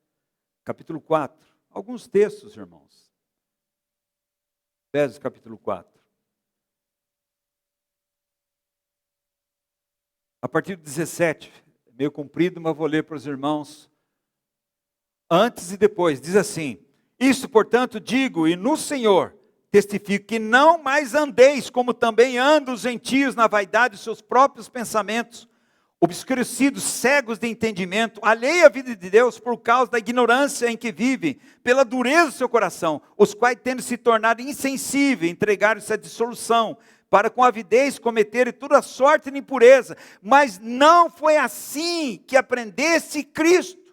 capítulo 4. Alguns textos, irmãos. Efésios capítulo 4. A partir do 17, meio comprido, mas vou ler para os irmãos. Antes e depois, diz assim: isso, portanto, digo, e no Senhor testifico, que não mais andeis como também andam os gentios na vaidade dos seus próprios pensamentos, obscurecidos, cegos de entendimento, alheios à vida de Deus por causa da ignorância em que vivem, pela dureza do seu coração, os quais, tendo se tornado insensíveis, entregaram-se à dissolução, para com avidez cometerem toda sorte de impureza. Mas não foi assim que aprendesse Cristo.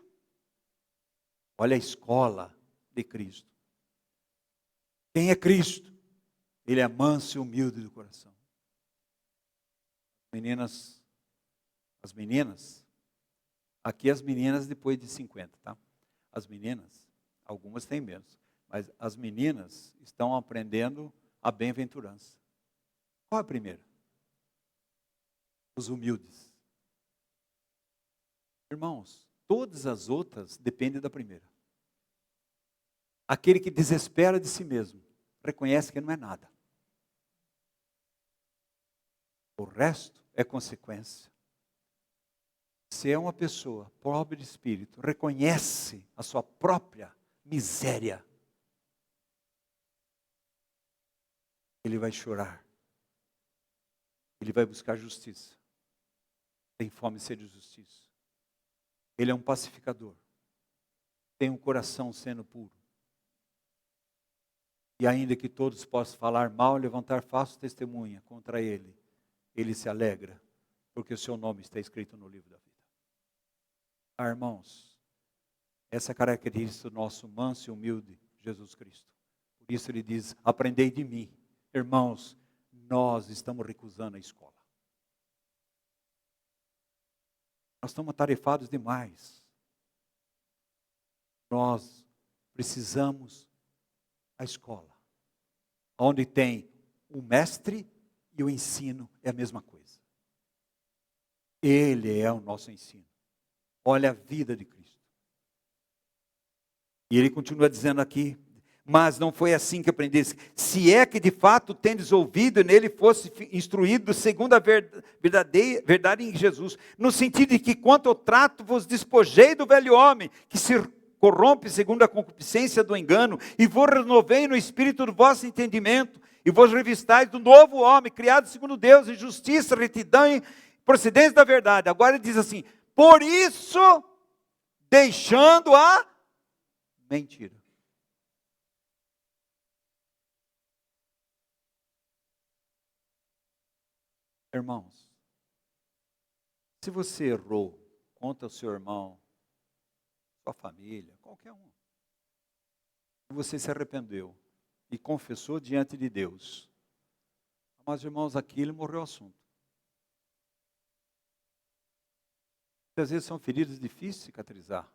Olha a escola de Cristo. Quem é Cristo? Ele é manso e humilde do coração. As meninas, aqui as meninas depois de 50, tá? As meninas, algumas têm menos, mas as meninas estão aprendendo a bem-aventurança. Qual é a primeira? Os humildes. Irmãos, todas as outras dependem da primeira. Aquele que desespera de si mesmo, reconhece que não é nada. O resto é consequência. Se é uma pessoa pobre de espírito, reconhece a sua própria miséria, ele vai chorar. Ele vai buscar justiça. Tem fome e sede de justiça. Ele é um pacificador. Tem um coração sendo puro. E ainda que todos possam falar mal, levantar falso testemunha contra ele, ele se alegra, porque o seu nome está escrito no livro da vida. Ah, irmãos, essa é a característica do nosso manso e humilde Jesus Cristo. Por isso ele diz, aprendei de mim. Irmãos, nós estamos recusando a escola. Nós estamos atarefados demais. Nós precisamos da escola, onde tem o mestre e o ensino é a mesma coisa. Ele é o nosso ensino. Olha a vida de Cristo. E ele continua dizendo aqui, mas não foi assim que aprendesse. Se é que de fato tendes ouvido e nele fosse instruído segundo a verdade em Jesus, no sentido de que quanto ao trato vos despojei do velho homem, que se corrompe segundo a concupiscência do engano, e vos renovei no espírito do vosso entendimento, e vos revistais do novo homem, criado segundo Deus, em justiça, retidão e procedência da verdade. Agora ele diz assim, por isso, deixando a mentira. Irmãos, se você errou contra o seu irmão, sua família, qualquer um, e você se arrependeu e confessou diante de Deus, mas irmãos, aqui ele morreu o assunto. Às vezes são feridas difíceis de cicatrizar,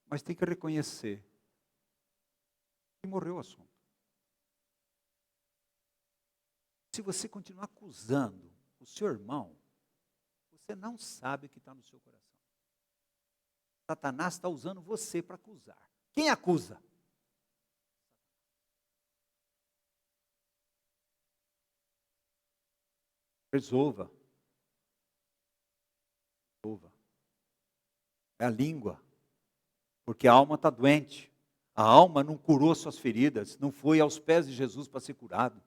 mas tem que reconhecer que morreu o assunto. Se você continuar acusando o seu irmão, você não sabe o que está no seu coração. Satanás está usando você para acusar. Quem acusa? Resolva. Resolva. É a língua. Porque a alma está doente. A alma não curou suas feridas. Não foi aos pés de Jesus para ser curado.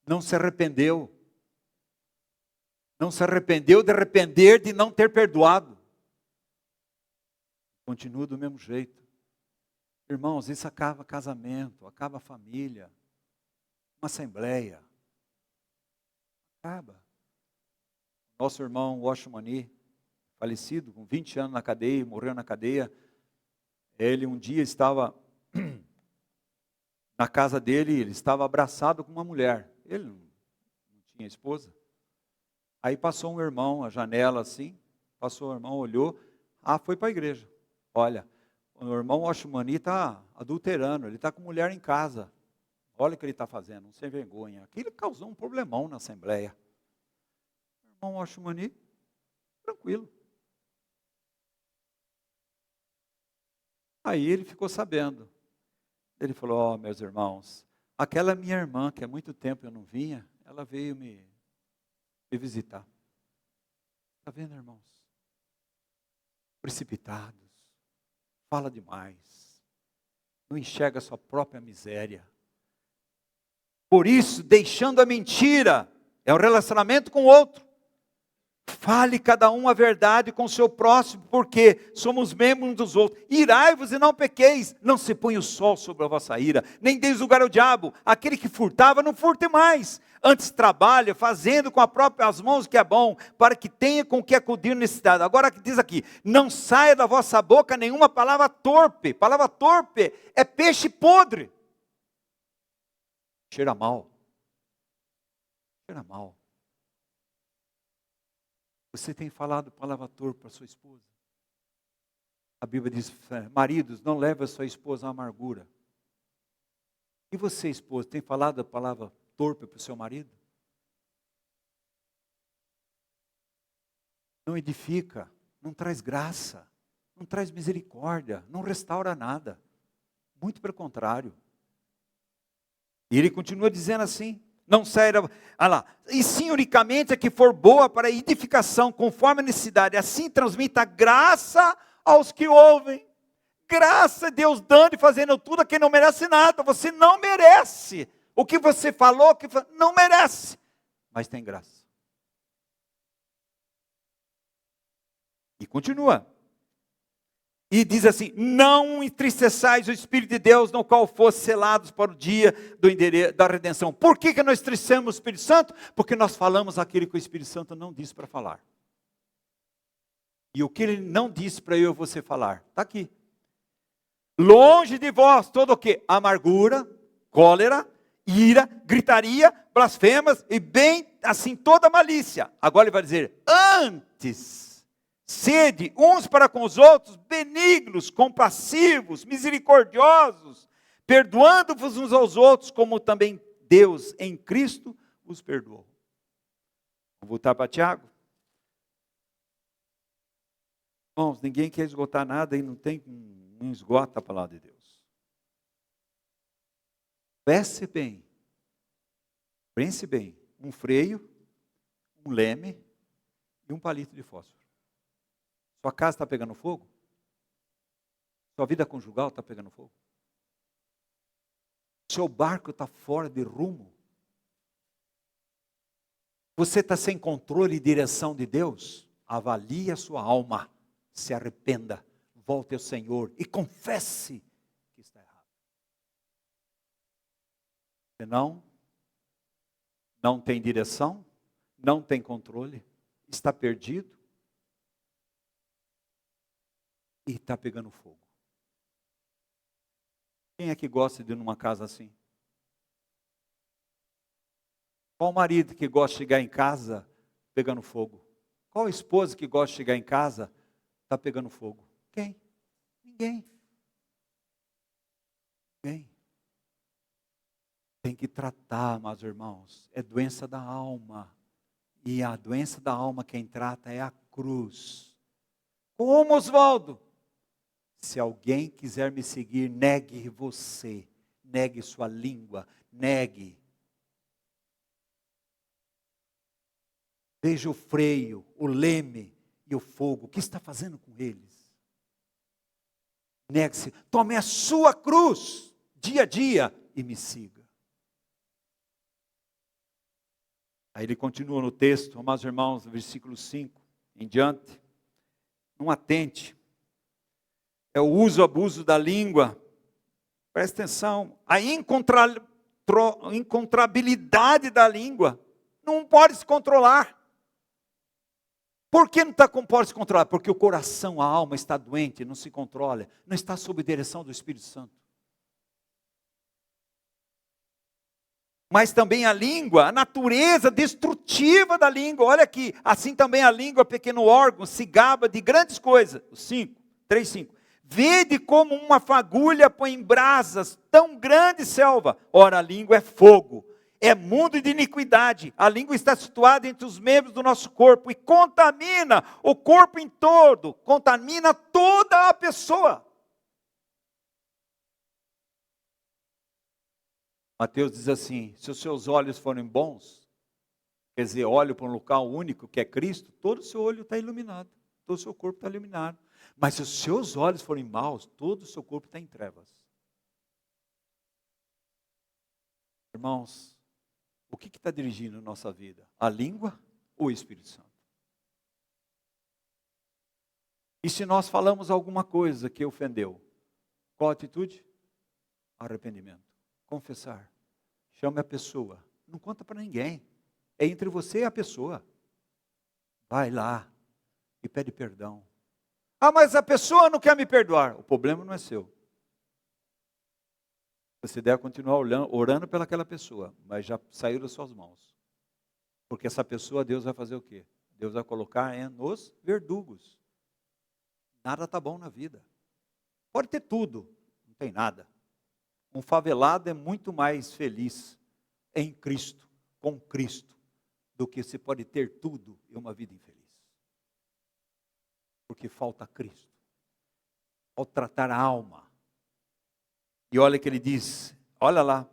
Não se arrependeu. Não se arrependeu de arrepender de não ter perdoado. Continua do mesmo jeito. Irmãos, isso acaba casamento, acaba família, uma assembleia. Acaba. Nosso irmão Washmani, falecido, com 20 anos na cadeia, morreu na cadeia. Ele um dia estava na casa dele, ele estava abraçado com uma mulher. Ele não tinha esposa. Aí passou um irmão, a janela assim, passou o irmão, olhou, foi para a igreja. Olha, o irmão Washmani está adulterando, ele está com mulher em casa. Olha o que ele está fazendo, sem vergonha. Aquilo causou um problemão na assembleia. O irmão Washmani, tranquilo. Aí ele ficou sabendo. Ele falou, meus irmãos, aquela minha irmã, que há muito tempo eu não vinha, ela veio me visitar. Está vendo, irmãos? Precipitados. Fala demais. Não enxerga a sua própria miséria. Por isso, deixando a mentira, é um relacionamento com o outro. Fale cada um a verdade com o seu próximo, porque somos membros uns dos outros. Irai-vos e não pequeis, não se ponha o sol sobre a vossa ira, nem deis lugar ao diabo. Aquele que furtava, não furte mais. Antes trabalha, fazendo com as próprias mãos o que é bom, para que tenha com o que acudir necessidade. Agora diz aqui, não saia da vossa boca nenhuma palavra torpe. Palavra torpe é peixe podre. Cheira mal. Cheira mal. Você tem falado palavra torpe para sua esposa? A Bíblia diz, maridos, não leve a sua esposa à amargura. E você, esposa, tem falado a palavra torpe para o seu marido? Não edifica, não traz graça, não traz misericórdia, não restaura nada. Muito pelo contrário. E ele continua dizendo assim, não sairá, e sim unicamente a que for boa para edificação, conforme a necessidade, assim transmita graça aos que ouvem. Graça, Deus dando e fazendo tudo a quem não merece nada. Você não merece. O que você falou, não merece. Mas tem graça. E continua. E diz assim, não entristeçais o Espírito de Deus, no qual fosse selados para o dia da redenção. Por que nós entristecemos o Espírito Santo? Porque nós falamos aquilo que o Espírito Santo não disse para falar. E o que ele não disse para eu e você falar, está aqui. Longe de vós todo o quê? Amargura, cólera, ira, gritaria, blasfemas e bem assim toda malícia. Agora ele vai dizer, antes, sede uns para com os outros, benignos, compassivos, misericordiosos, perdoando-vos uns aos outros, como também Deus em Cristo os perdoou. Vamos voltar para Tiago. Irmãos, ninguém quer esgotar nada e não esgota a palavra de Deus. Pense bem, um freio, um leme e um palito de fósforo. Sua casa está pegando fogo? Sua vida conjugal está pegando fogo? Seu barco está fora de rumo? Você está sem controle e direção de Deus? Avalie a sua alma, se arrependa, volte ao Senhor e confesse que está errado. Senão, não tem direção, não tem controle, está perdido e está pegando fogo. Quem é que gosta de ir numa casa assim? Qual marido que gosta de chegar em casa pegando fogo? Qual esposa que gosta de chegar em casa está pegando fogo? Quem? Ninguém. Tem que tratar, meus irmãos. É doença da alma. E a doença da alma quem trata é a cruz. Como, Oswaldo? Se alguém quiser me seguir, negue você. Negue sua língua. Negue. Veja o freio, o leme e o fogo. O que está fazendo com eles? Negue-se. Tome a sua cruz dia a dia e me siga. Aí ele continua no texto, amados irmãos, no versículo 5 em diante. Não atente. É o uso e abuso da língua. Presta atenção. A incontrabilidade da língua. Não pode se controlar. Por que não pode se controlar? Porque o coração, a alma está doente, não se controla. Não está sob direção do Espírito Santo. Mas também a língua, a natureza destrutiva da língua. Olha aqui, assim também a língua, pequeno órgão, se gaba de grandes coisas. 3:5. Vede como uma fagulha põe em brasas tão grande selva. Ora, a língua é fogo, é mundo de iniquidade. A língua está situada entre os membros do nosso corpo e contamina o corpo em todo, contamina toda a pessoa. Mateus diz assim, se os seus olhos forem bons, quer dizer, olho para um local único que é Cristo, todo o seu olho está iluminado, todo o seu corpo está iluminado. Mas se os seus olhos forem maus, todo o seu corpo está em trevas. Irmãos, o que está dirigindo a nossa vida? A língua ou o Espírito Santo? E se nós falamos alguma coisa que ofendeu, qual a atitude? Arrependimento. Confessar. Chame a pessoa. Não conta para ninguém. É entre você e a pessoa. Vai lá e pede perdão. Ah, mas a pessoa não quer me perdoar. O problema não é seu. Você deve continuar orando pelaquela pessoa, mas já saiu das suas mãos. Porque essa pessoa, Deus vai fazer o quê? Deus vai colocar nos verdugos. Nada está bom na vida. Pode ter tudo, não tem nada. Um favelado é muito mais feliz em Cristo, com Cristo, do que se pode ter tudo e uma vida infeliz. Porque falta Cristo. Ao tratar a alma. E olha que ele diz, olha lá.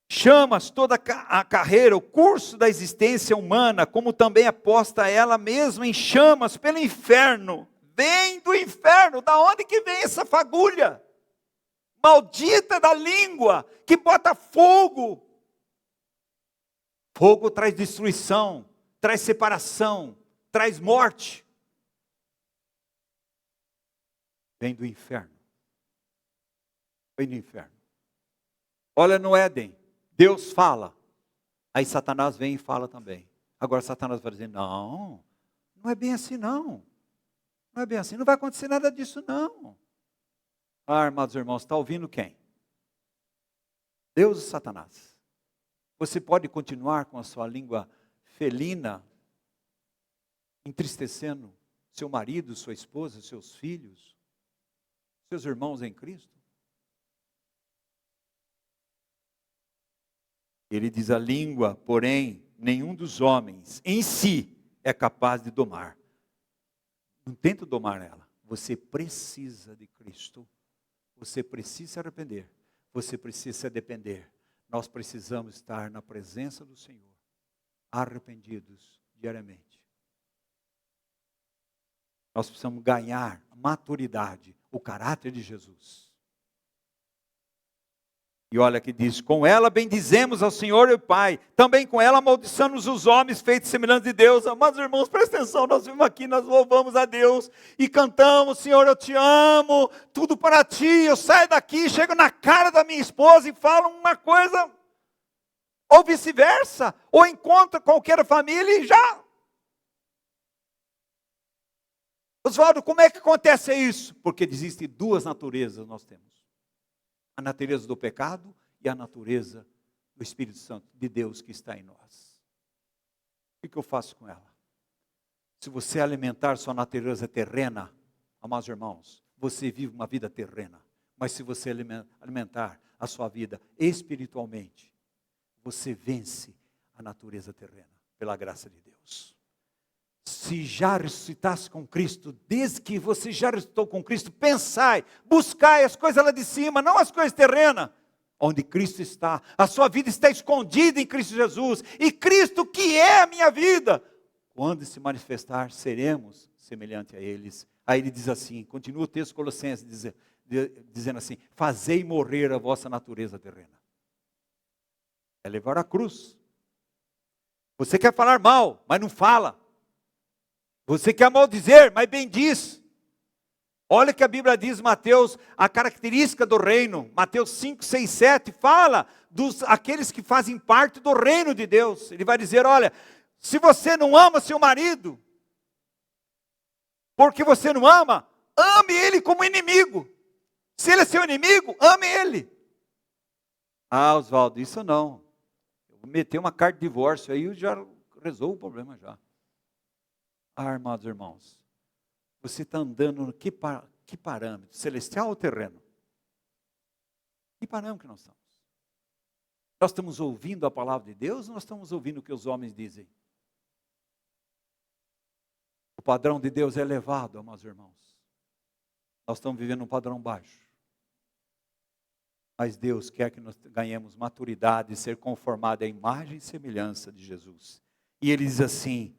Chamas toda a carreira, o curso da existência humana, como também aposta ela mesma em chamas pelo inferno. Vem do inferno, da onde que vem essa fagulha? Maldita da língua, que bota fogo. Fogo traz destruição, traz separação, traz morte. Vem do inferno. Vem do inferno. Olha no Éden, Deus fala. Aí Satanás vem e fala também. Agora Satanás vai dizer, não é bem assim não. Não é bem assim, não vai acontecer nada disso não. Ah, amados irmãos, está ouvindo quem? Deus e Satanás. Você pode continuar com a sua língua felina, entristecendo seu marido, sua esposa, seus filhos, seus irmãos em Cristo? Ele diz, a língua, porém, nenhum dos homens em si é capaz de domar. Não tenta domar ela. Você precisa de Cristo. Você precisa se arrepender. Você precisa se depender. Nós precisamos estar na presença do Senhor, arrependidos diariamente. Nós precisamos ganhar maturidade, o caráter de Jesus. E olha que diz, com ela bendizemos ao Senhor e ao Pai, também com ela amaldiçamos os homens feitos semelhantes de Deus. Amados irmãos, presta atenção, nós vimos aqui, nós louvamos a Deus e cantamos, Senhor, eu te amo, tudo para ti, eu saio daqui, chego na cara da minha esposa e falo uma coisa, ou vice-versa, ou encontro qualquer família e já. Oswaldo, como é que acontece isso? Porque existem duas naturezas nós temos. A natureza do pecado e a natureza do Espírito Santo, de Deus que está em nós. O que eu faço com ela? Se você alimentar sua natureza terrena, amados irmãos, você vive uma vida terrena. Mas se você alimentar a sua vida espiritualmente, você vence a natureza terrena, pela graça de Deus. Se já ressuscitasse com Cristo, desde que você já ressuscitou com Cristo, pensai, buscai as coisas lá de cima, não as coisas terrenas, onde Cristo está. A sua vida está escondida em Cristo Jesus, e Cristo que é a minha vida, quando se manifestar, seremos semelhantes a eles. Aí ele diz assim, continua o texto Colossenses, dizendo assim, fazei morrer a vossa natureza terrena. É levar a cruz. Você quer falar mal, mas não fala. Você quer maldizer, mas bendiz. Olha que a Bíblia diz, Mateus, a característica do reino. Mateus 5, 6, 7, fala dos aqueles que fazem parte do reino de Deus. Ele vai dizer, olha, se você não ama seu marido, porque você não ama, ame ele como inimigo. Se ele é seu inimigo, ame ele. Ah, Oswaldo, isso não. Eu vou meter uma carta de divórcio aí, eu já resolvo o problema já. Ah, amados irmãos, você está andando no que parâmetro? Celestial ou terreno? Que parâmetro nós estamos? Nós estamos ouvindo a palavra de Deus ou nós estamos ouvindo o que os homens dizem? O padrão de Deus é elevado, amados irmãos. Nós estamos vivendo um padrão baixo. Mas Deus quer que nós ganhemos maturidade e ser conformado à imagem e semelhança de Jesus. E ele diz assim,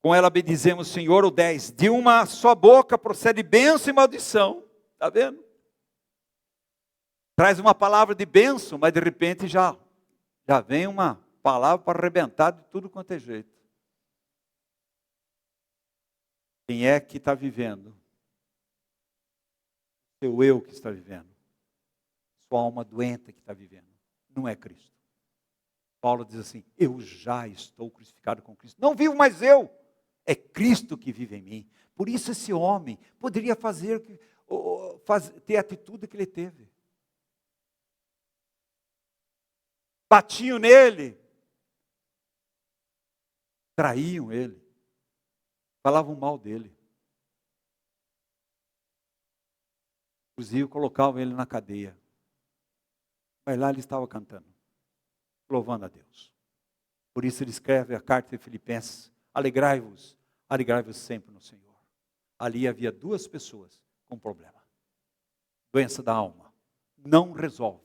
com ela bendizemos o Senhor, o 10, de uma só boca procede bênção e maldição. Está vendo? Traz uma palavra de bênção, mas de repente já vem uma palavra para arrebentar de tudo quanto é jeito. Quem é que está vivendo? Seu eu que está vivendo. Sua alma doente que está vivendo. Não é Cristo. Paulo diz assim, eu já estou crucificado com Cristo. Não vivo mais eu. É Cristo que vive em mim. Por isso esse homem poderia ter a atitude que ele teve. Batiam nele. traíam ele, falavam mal dele. Inclusive colocavam ele na cadeia. Mas lá ele estava cantando, louvando a Deus. Por isso ele escreve a carta de Filipenses: alegrai-vos sempre no Senhor. Ali havia duas pessoas com problema. Doença da alma. Não resolve.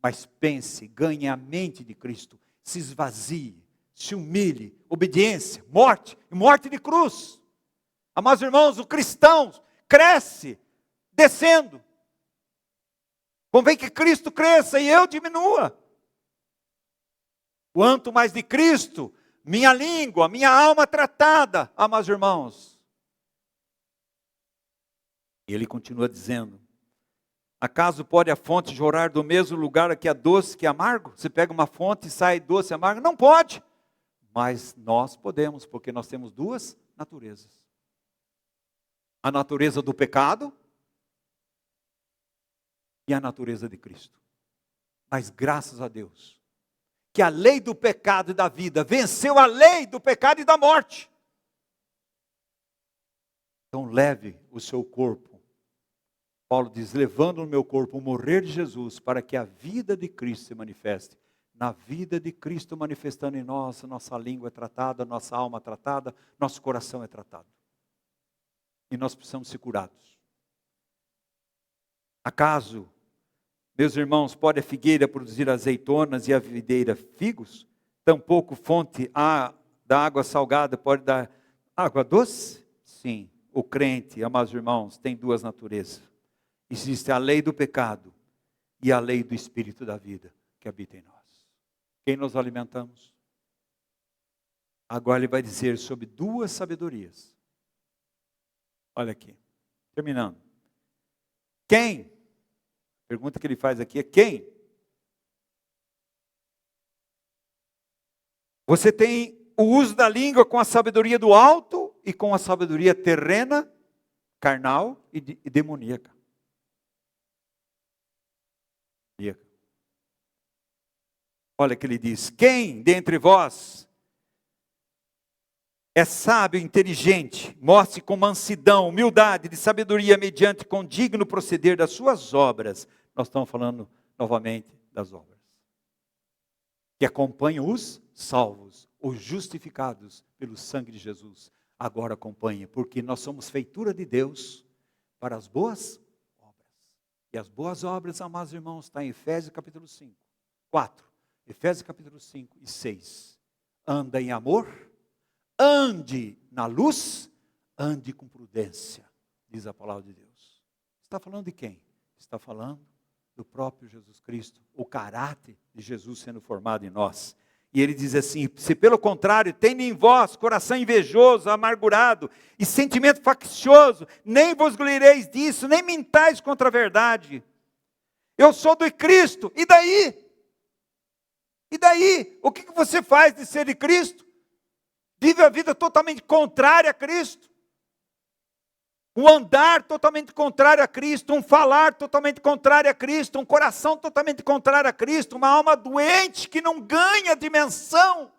Mas pense, ganhe a mente de Cristo. Se esvazie, se humilhe. Obediência, morte e morte de cruz. Amados irmãos, o cristão cresce descendo. Convém que Cristo cresça e eu diminua. Quanto mais de Cristo, minha língua, minha alma tratada, amados irmãos. E ele continua dizendo: acaso pode a fonte jorrar do mesmo lugar que é doce que é amargo? Você pega uma fonte e sai doce e amargo? Não pode. Mas nós podemos, porque nós temos duas naturezas. A natureza do pecado e a natureza de Cristo. Mas graças a Deus, que a lei do pecado e da vida venceu a lei do pecado e da morte. Então leve o seu corpo. Paulo diz: levando no meu corpo o morrer de Jesus, para que a vida de Cristo se manifeste. Na vida de Cristo manifestando em nós, nossa língua é tratada, nossa alma é tratada, nosso coração é tratado. E nós precisamos ser curados. Acaso, meus irmãos, pode a figueira produzir azeitonas e a videira figos? Tampouco fonte da água salgada pode dar água doce? Sim, o crente, amados irmãos, tem duas naturezas. Existe a lei do pecado e a lei do Espírito da vida que habita em nós. Quem nós alimentamos? Agora ele vai dizer sobre duas sabedorias. Olha aqui, terminando. Quem? A pergunta que ele faz aqui é: quem? Você tem o uso da língua com a sabedoria do alto e com a sabedoria terrena, carnal e demoníaca. Olha que ele diz: quem dentre vós é sábio, inteligente, mostre com mansidão, humildade, de sabedoria, mediante com digno proceder das suas obras. Nós estamos falando novamente das obras. Que acompanham os salvos, os justificados pelo sangue de Jesus. Agora acompanhe, porque nós somos feitura de Deus para as boas obras. E as boas obras, amados irmãos, está em Efésios capítulo 5, 4. Efésios capítulo 5 e 6. Anda em amor, ande na luz, ande com prudência, diz a palavra de Deus. Está falando de quem? Está falando do próprio Jesus Cristo, o caráter de Jesus sendo formado em nós. E ele diz assim: se pelo contrário, tendo em vós coração invejoso, amargurado e sentimento faccioso, nem vos glorireis disso, nem mintais contra a verdade. Eu sou do Cristo, e daí? E daí? O que você faz de ser de Cristo? Vive a vida totalmente contrária a Cristo. Um andar totalmente contrário a Cristo, um falar totalmente contrário a Cristo, um coração totalmente contrário a Cristo, uma alma doente que não ganha dimensão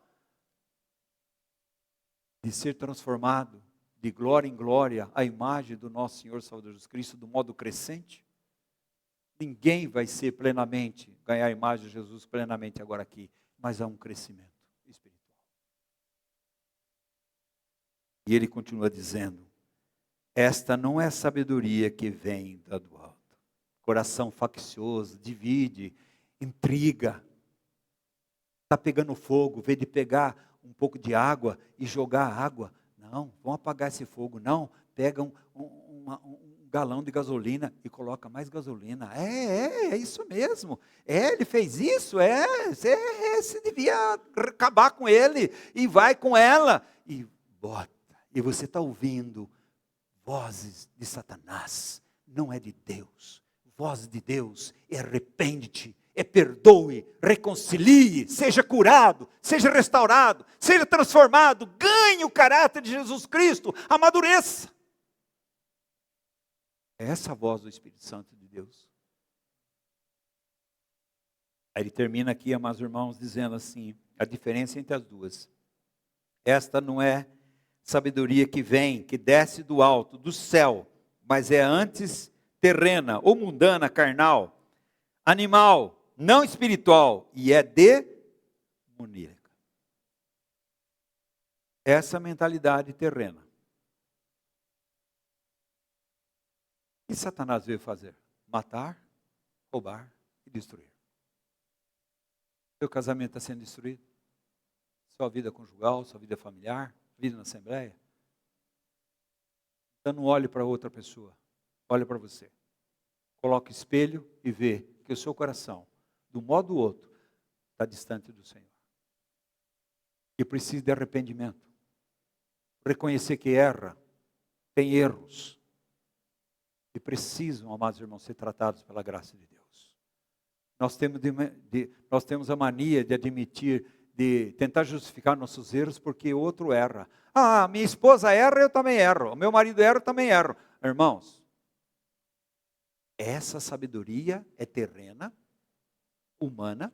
de ser transformado de glória em glória à imagem do nosso Senhor Salvador Jesus Cristo, do modo crescente. Ninguém vai ser plenamente, ganhar a imagem de Jesus plenamente agora aqui, mas há um crescimento espiritual. E ele continua dizendo: esta não é sabedoria que vem do alto. Coração faccioso, divide, intriga. Está pegando fogo, em vez de pegar um pouco de água e jogar água. Não, vamos apagar esse fogo. Não, pega um galão de gasolina e coloca mais gasolina. É isso mesmo. Ele fez isso, você devia acabar com ele. E vai com ela. E bota. E você está ouvindo vozes de Satanás, não é de Deus. Voz de Deus é: arrepende-te, perdoe, reconcilie, seja curado, seja restaurado, seja transformado, ganhe o caráter de Jesus Cristo, amadureça. É essa a voz do Espírito Santo de Deus. Aí ele termina aqui, amados irmãos, dizendo assim, a diferença entre as duas. Esta não é sabedoria que vem, que desce do alto, do céu, mas é antes terrena, ou mundana, carnal, animal, não espiritual, e é demoníaca. Essa mentalidade terrena. O que Satanás veio fazer? Matar, roubar e destruir. Seu casamento está sendo destruído? Sua vida conjugal, sua vida familiar, vida na Assembleia? Então não olhe para outra pessoa, olhe para você. Coloque o espelho e vê que o seu coração, de um modo ou outro, está distante do Senhor. E precisa de arrependimento. Reconhecer que erra, tem erros. E precisam, amados irmãos, ser tratados pela graça de Deus. Nós temos a mania de admitir, de tentar justificar nossos erros porque o outro erra. Ah, minha esposa erra, eu também erro. O meu marido erra, eu também erro. Irmãos, essa sabedoria é terrena, humana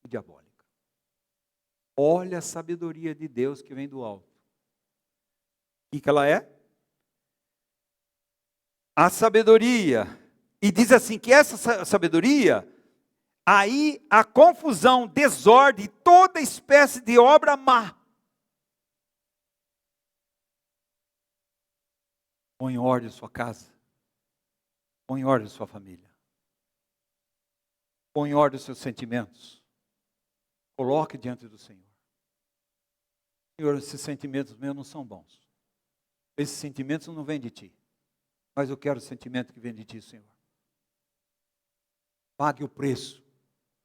e diabólica. Olha a sabedoria de Deus que vem do alto. O que ela é? A sabedoria. E diz assim, que essa sabedoria, aí a confusão, desordem, toda espécie de obra má. Põe em ordem a sua casa. Põe em ordem a sua família. Põe em ordem os seus sentimentos. Coloque diante do Senhor. Senhor, esses sentimentos meus não são bons. Esses sentimentos não vêm de Ti. Mas eu quero o sentimento que vem de Ti, Senhor. Pague o preço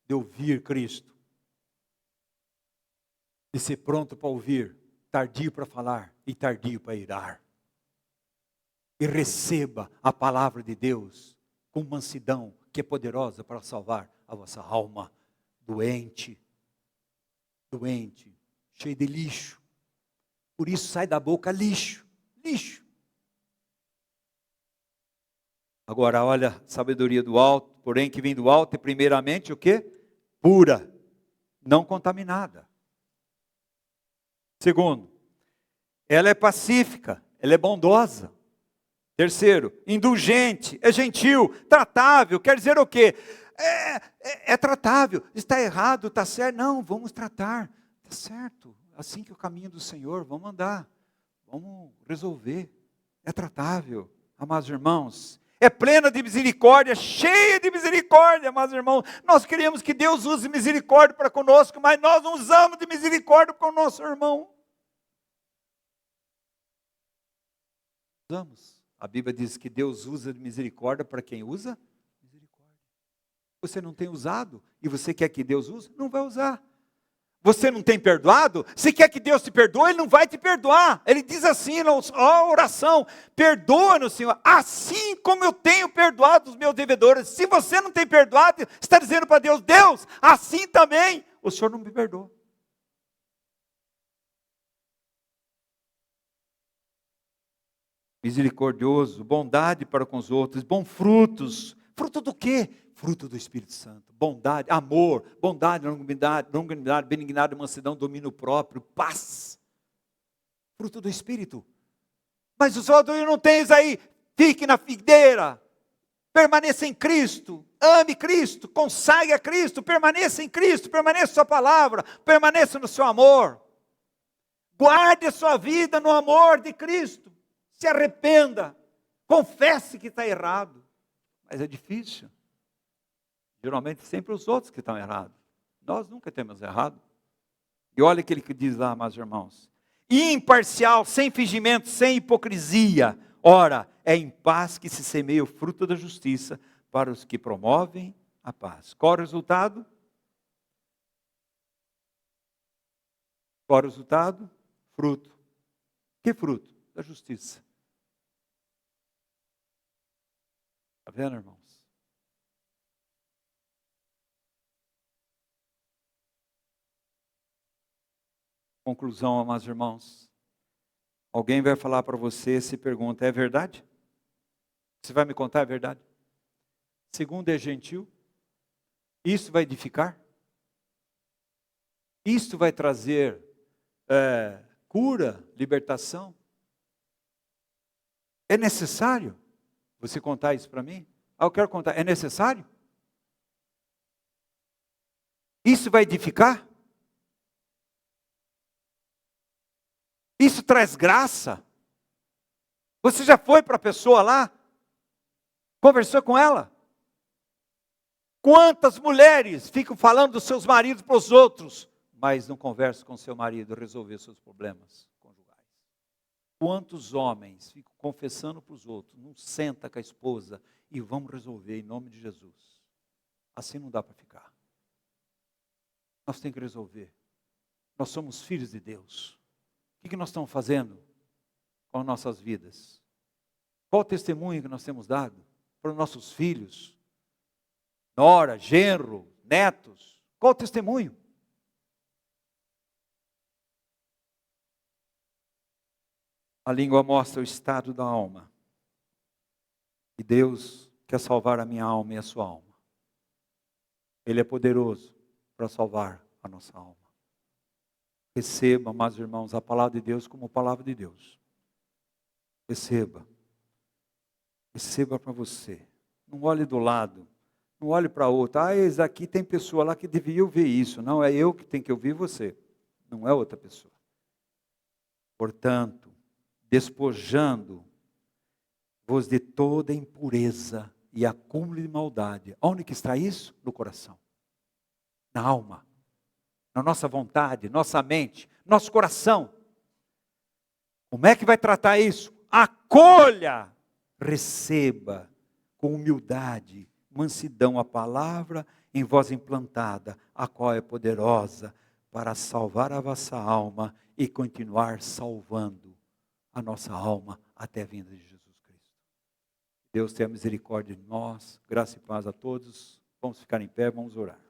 de ouvir Cristo. De ser pronto para ouvir, tardio para falar e tardio para irar. E receba a palavra de Deus com mansidão, que é poderosa para salvar a vossa alma doente, cheio de lixo. Por isso sai da boca lixo. Agora olha, sabedoria do alto, porém que vem do alto é primeiramente o quê? Pura, não contaminada. Segundo, ela é pacífica, ela é bondosa. Terceiro, indulgente, é gentil, tratável, quer dizer o quê? É tratável, está errado, está certo, não, vamos tratar, está certo, assim que o caminho do Senhor, vamos andar, vamos resolver, é tratável, amados irmãos, é plena de misericórdia, cheia de misericórdia, amados irmãos, nós queremos que Deus use misericórdia para conosco, mas nós não usamos de misericórdia com o nosso irmão. Usamos. A Bíblia diz que Deus usa de misericórdia para quem usa misericórdia. Você não tem usado e você quer que Deus use? Não vai usar. Você não tem perdoado? Se quer que Deus te perdoe, Ele não vai te perdoar. Ele diz assim na oração, perdoa-nos, Senhor, assim como eu tenho perdoado os meus devedores. Se você não tem perdoado, está dizendo para Deus, Deus, assim também, o Senhor não me perdoa. Misericordioso, bondade para com os outros, bons frutos. Fruto do quê? Fruto do Espírito Santo. Bondade, amor, bondade, longanimidade, benignidade, mansidão, domínio próprio, paz. Fruto do Espírito. Mas os outros não tens aí. Fique na figueira. Permaneça em Cristo. Ame Cristo. Consagre a Cristo. Permaneça em Cristo. Permaneça na sua palavra. Permaneça no seu amor. Guarde a sua vida no amor de Cristo. Se arrependa, confesse que está errado, mas é difícil, geralmente sempre os outros que estão errados, nós nunca temos errado, e olha aquele que diz lá, meus irmãos, imparcial, sem fingimento, sem hipocrisia, ora, é em paz que se semeia o fruto da justiça para os que promovem a paz. Qual o resultado? Qual o resultado? Fruto. Que fruto? Da justiça. Está vendo, irmãos? Conclusão, amados irmãos. Alguém vai falar para você, se pergunta, é verdade? Você vai me contar a verdade? Segundo, é gentil? Isso vai edificar? Isso vai trazer cura, libertação. É necessário você contar isso para mim? Eu quero contar. É necessário? Isso vai edificar? Isso traz graça? Você já foi para a pessoa lá? Conversou com ela? Quantas mulheres ficam falando dos seus maridos para os outros, mas não conversam com seu marido resolver seus problemas conjugais? Quantos homens ficam confessando para os outros, não senta com a esposa e vamos resolver em nome de Jesus? Assim não dá para ficar. Nós temos que resolver. Nós somos filhos de Deus. O que nós estamos fazendo com as nossas vidas? Qual o testemunho que nós temos dado para os nossos filhos? Nora, genro, netos. Qual o testemunho? A língua mostra o estado da alma. E Deus quer salvar a minha alma e a sua alma. Ele é poderoso para salvar a nossa alma. Receba, amados irmãos, a palavra de Deus como palavra de Deus. Receba. Receba para você. Não olhe do lado. Não olhe para outro. Aqui tem pessoa lá que devia ouvir isso. Não, é eu que tenho que ouvir você. Não é outra pessoa. Portanto, despojando-vos de toda impureza e acúmulo de maldade. Onde que está isso? No coração. Na alma. Na nossa vontade, nossa mente, nosso coração. Como é que vai tratar isso? Acolha, receba com humildade, mansidão a palavra em voz implantada, a qual é poderosa para salvar a vossa alma e continuar salvando a nossa alma até a vinda de Jesus Cristo. Deus tenha misericórdia de nós, graça e paz a todos. Vamos ficar em pé, vamos orar.